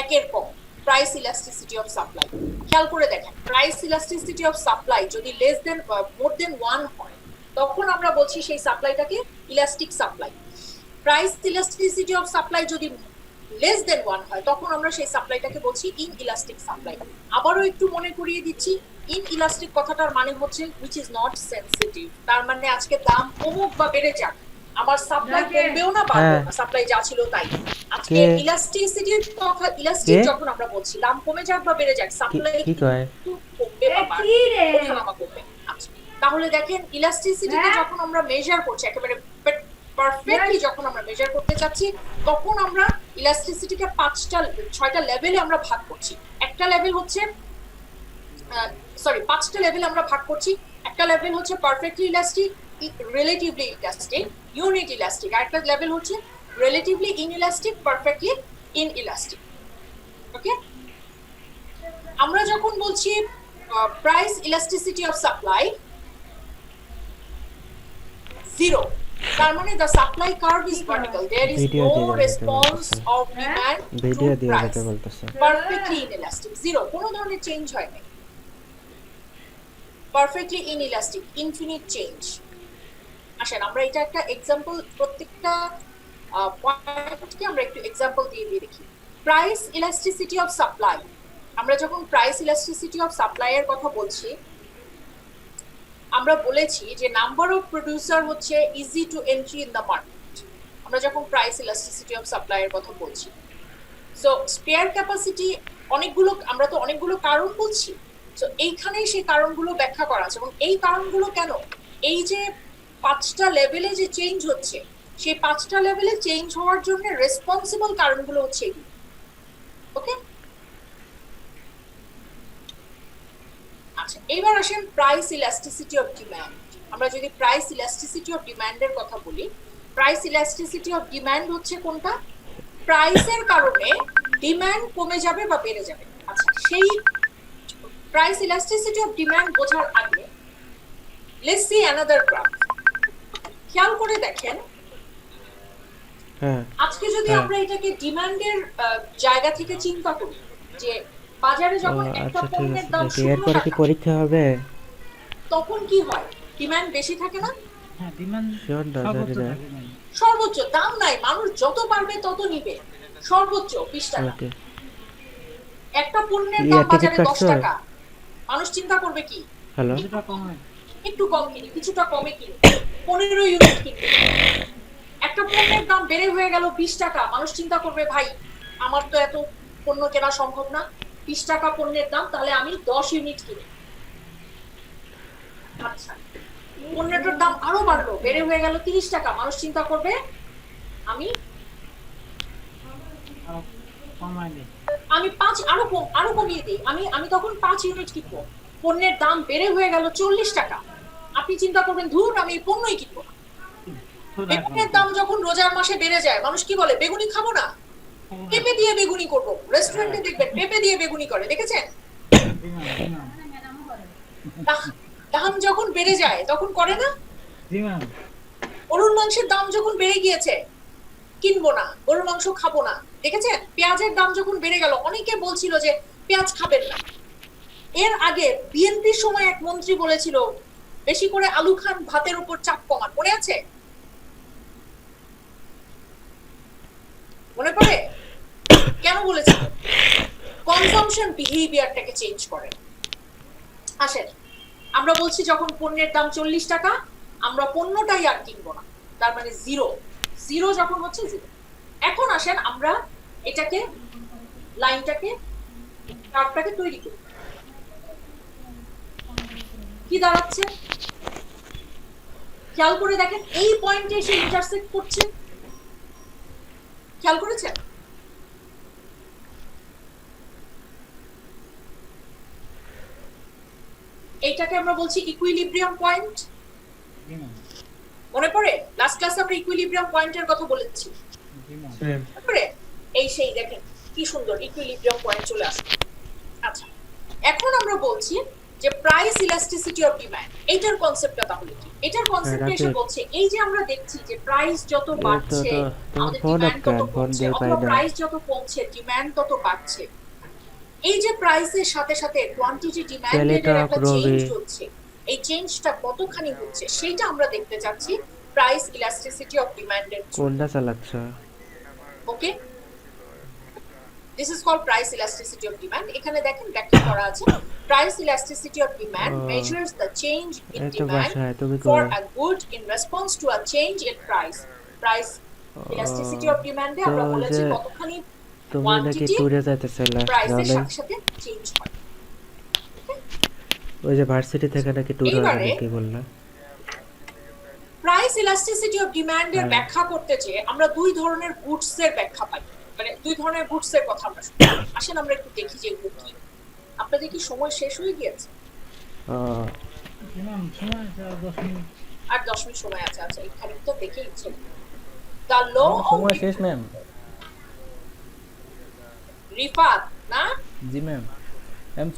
একের কম, প্রাইস ইলাস্টিসিটি অফ সাপ্লাই। খেয়াল করে দেখেন, প্রাইস ইলাস্টিসিটি অফ সাপ্লাই যদি লেস দেন মোর দেন 1 হয়, তখন আমরা বলছি সেই সাপ্লাইটাকে elastic supply. Price elasticity of supply যদি লেস দেন 1 হয়, তখন আমরা সেই সাপ্লাইটাকে বলছি ইন ইলাস্টিক সাপ্লাই। আবারও একটু মনে করিয়ে দিচ্ছি, ইন ইলাস্টিক কথাটার মানে হচ্ছে which is not sensitive, তার মানে আজকে দাম কমুক বা বেড়ে যাক, আমার সাপ্লাই কমবেও না বাড়বেও না, সাপ্লাই যা ছিল তাই। আজকে ইলাস্টিসিটির কথা, ইলাস্টিক যখন আমরা বলছি দাম কমে যাক বা বেড়ে যাক, সাপ্লাই কি কয় কমবে বা বাড়বে, ওঠানামা করবে। আচ্ছা, তাহলে দেখেন ইলাস্টিসিটিকে যখন আমরা মেজার করছি, একেবারে পারফেক্টলি যখন আমরা মেজার করতে চাচ্ছি, তখন আমরা ইলাস্টিসিটিকে 6টা লেভেলে আমরা ভাগ করছি। একটা লেভেল হচ্ছে পাঁচটা লেভেলে আমরা ভাগ করছি। একটা লেভেল হচ্ছে perfectly elastic, relatively elastic, unit elastic, আরেকটা লেভেল হচ্ছে রিলেটিভলি ইনইলাস্টিক, পারফেক্টলি ইনইলাস্টিক। ওকে, আমরা যখন বলছি প্রাইস ইলাস্টিসিটি অফ সাপ্লাই 0, তার মানে the supply curve is vertical, there is video no দিয়ে যেতে response বলতেছে। of demand ভিডিও to দিয়ে price, যেতে বলতেছে। perfectly inelastic, 0, কোনো ধরনের চেঞ্জ হয় না। Perfectly inelastic, infinite change. আসেন আমরা এটা একটা এক্সাম্পল, প্রত্যেকটা পয়েন্টকে আমরা একটু এক্সাম্পল দিয়ে দিয়ে দেখি। প্রাইস ইলাস্টিসিটি অফ সাপ্লাই, আমরা যখন প্রাইস ইলাস্টিসিটি অফ সাপ্লাই এর কথা বলছি, আমরা বলেছি যে নাম্বার অফ প্রোডিউসার হচ্ছে easy to entry in the market, আমরা যখন প্রাইস ইলাস্টিসিটি অফ সাপ্লাই এর কথা বলছি। সো স্পেয়ার ক্যাপাসিটি, অনেকগুলো, আমরা তো অনেকগুলো কারণ বলছি, সো এইখানেই সেই কারণগুলো ব্যাখ্যা করা আছে। এবং এই কারণগুলো কেন, এই যে 5টা লেভেলে যে চেঞ্জ হচ্ছে, সেই 5টা লেভেলে চেঞ্জ হওয়ার জন্য রেসপন্সিবল কারণগুলো হচ্ছে এগুলো। ওকে, আচ্ছা, এবার আসেন প্রাইস ইলাস্টিসিটি অফ ডিমান্ড। আমরা যদি প্রাইস ইলাস্টিসিটি অফ ডিমান্ডের কথা বলি, প্রাইস ইলাস্টিসিটি অফ ডিমান্ড হচ্ছে কোনটা, প্রাইসের কারণে ডিমান্ড কমে যাবে বা বেড়ে যাবে। আচ্ছা, সেই প্রাইস ইলাস্টিসিটি অফ ডিমান্ড বোঝার আগে লেটস সি অ্যানাদার গ্রাফ। খেয়াল করে দেখেন, আজকে যদি আমরা এটাকে ডিমান্ডের জায়গা থেকে চিন্তা করি, যে বাজারে যখন একটা পণ্যের দাম ১৬ এরপরে কি টাকা, পরীক্ষা হবে, তখন কি হয়, ডিমান্ড বেশি থাকে না? হ্যাঁ, ডিমান্ড সর্বোচ্চ থাকে ম্যাম। সর্বোচ্চ দাম নাই, মানুষ যত পারবে তত নিবে, সর্বোচ্চ 20 টাকা। ওকে, একটা পণ্যের দাম বাজারে 10 টাকা, মানুষ চিন্তা করবে কি, হ্যালো, কিছুটা কমে, একটু কম কিনি, কিছুটা কমে কিনি, 15 ইউনিট কিনি। একটা পণ্যের দাম বেড়ে হয়ে গেল 20 টাকা, মানুষ চিন্তা করবে ভাই আমার তো এত পণ্য কেনা সম্ভব না, 20 টাকা পণ্যের দাম, তাহলে আমি 10 ইউনিট কিনি। আচ্ছা, পণ্যটার দাম আরো বাড়লো, বেড়ে হয়ে গেল 30 টাকা, মানুষ চিন্তা করবে আমি আমি 5 আরো কমিয়ে দিই, আমি তখন 5 ইউনিট কিনবো। পণ্যের দাম বেড়ে হয়ে গেল 40 টাকা, আপনি চিন্তা করবেন ধুর আমি এই পণ্যই কিনবো না। বেগুনের দাম যখন রোজার মাসে বেড়ে যায়, মানুষ কি বলে বেগুনি খাবো না, পেঁপে দিয়ে বেগুনি করব, রেস্টুরেন্টে দেখবেন পেঁপে দিয়ে বেগুনি করে, দেখেছেন? জি ম্যাম, দাম যখন বেড়ে যায় তখন করে না? জি ম্যাম, গরুর মাংসের দাম যখন বেড়ে গিয়েছে, কিনবো না, গরুর মাংস খাবো না, দেখেছেন? পেঁয়াজের দাম যখন বেড়ে গেল, অনেকে বলছিল যে পেঁয়াজ খাবেন না। এর আগে বিএনপির সময় এক মন্ত্রী বলেছিল বেশি করে আলু খান, ভাতের উপর চাপ কমান, মনে আছে? মনে পড়ে? কেন বলেছিল? কনজাম্পশন বিহেভিয়ারটাকে চেঞ্জ করে। আসেন, আমরা বলছি যখন পণ্যের দাম 40 টাকা, আমরা পণ্যটাই আর কিনবো না, তার মানে জিরো। জিরো যখন হচ্ছে জিরো। এখন আসেন আমরা এটাকে, লাইনটাকে, কার্ভটাকে তৈরি করি। কি দাঁড়াচ্ছে খেয়াল করে দেখেন, এই পয়েন্টে এসে ইন্টারসেক্ট করছে, খেয়াল করেছেন? এইটাকে আমরা বলছি ইকুইলিব্রিয়াম পয়েন্ট। জি ম্যাম, মনে পড়ে লাস্ট ক্লাসে আমরা ইকুইলিব্রিয়াম পয়েন্টের কথা বলেছি। জি ম্যাম, তারপরে এই সেই দেখেন কি সুন্দর ইকুইলিব্রিয়াম পয়েন্ট চলে আসে। আচ্ছা, এখন আমরা বলছি যে প্রাইস ইলাস্টিসিটি অফ ডিমান্ড, এইটার কনসেপ্টটা তাহলে কি? এটার কনসেপ্ট এসে বলছে এই যে আমরা দেখছি যে প্রাইস যত বাড়ছে আমাদের ডিমান্ড তত কমছে, অথবা প্রাইস যত কমছে ডিমান্ড তত বাড়ছে। এই যে প্রাইসের সাথে সাথে কোয়ান্টিটি ডিমান্ডের একটা চেঞ্জ হচ্ছে, এই চেঞ্জটা কতখানি হচ্ছে সেটা আমরা দেখতে যাচ্ছি প্রাইস ইলাস্টিসিটি অফ ডিমান্ডের। কোনটা চালাচ্ছ? Okay, this is called price elasticity of demand. এখানে দেখেন ব্যাখ্যা করা আছে, price elasticity of demand measures the change in demand for a good in response to a change in price. Price elasticity of ডিমান্ডে আমরা বলেছি কতখানি তুমি নাকি ট্যুরে যাইতেছিলে, প্রাইসের সাথে সাথে চেঞ্জ হয়। ওই যে ভার্সিটি থেকে নাকি ট্যুরে যাবে কি বললা? প্রাইস ইলাস্টিসিটি অফ ডিমান্ডের ব্যাখ্যা করতে যে আমরা দুই ধরনের গুডস এর ব্যাখ্যা পাই, মানে দুই ধরনের গুডস এর কথা আমরা শুনি। আসেন আমরা একটু দেখি যে এগুলো কি। আপনাদের কি সময় শেষ হয়ে গিয়েছে? জি ম্যাম, সময় আছে আর 10 মিনিট। আর 10 মিনিট সময় আছে। আচ্ছা, এই খানিকটা দেখে ইচ্ছে দ্য ল অফ সময় শেষ ম্যাম। রিফাত না? জি ম্যাম, ম্যাম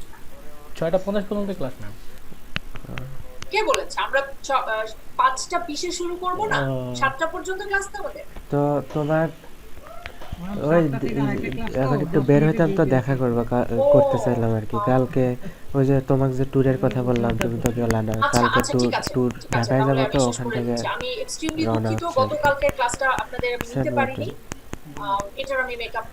6:50 পর্যন্ত ক্লাস ম্যাম। কে বলেছে আমরা 5:20 শুরু করব না? 7টা পর্যন্ত ক্লাস তো আমাদের। তো তোমার ম্যাম, ওই 7টা থেকে আরেকটা ক্লাস তো, এখন একটু 10 বের মিনিট হইতাম তো এগিয়ে দেখা করতে চাইলাম আর কি। কালকে ওই যে তোমাকে যে ট্যুরের কথা বললাম, তুমি তো গেলা না। আচ্ছা কালকে আচ্ছা, ঠিক আছে ট্যুর ঠিক আছে, ঢাকায় তাহলে যাবো, আমি তো শেষ ওখান করে থেকে দিচ্ছি। আমি এক্সট্রিমলি রওনা দুঃখিত হচ্ছে। গতকালকের ক্লাসটা আপনাদের আমি নিতে Same পারিনি। to এটার আমি মেকআপ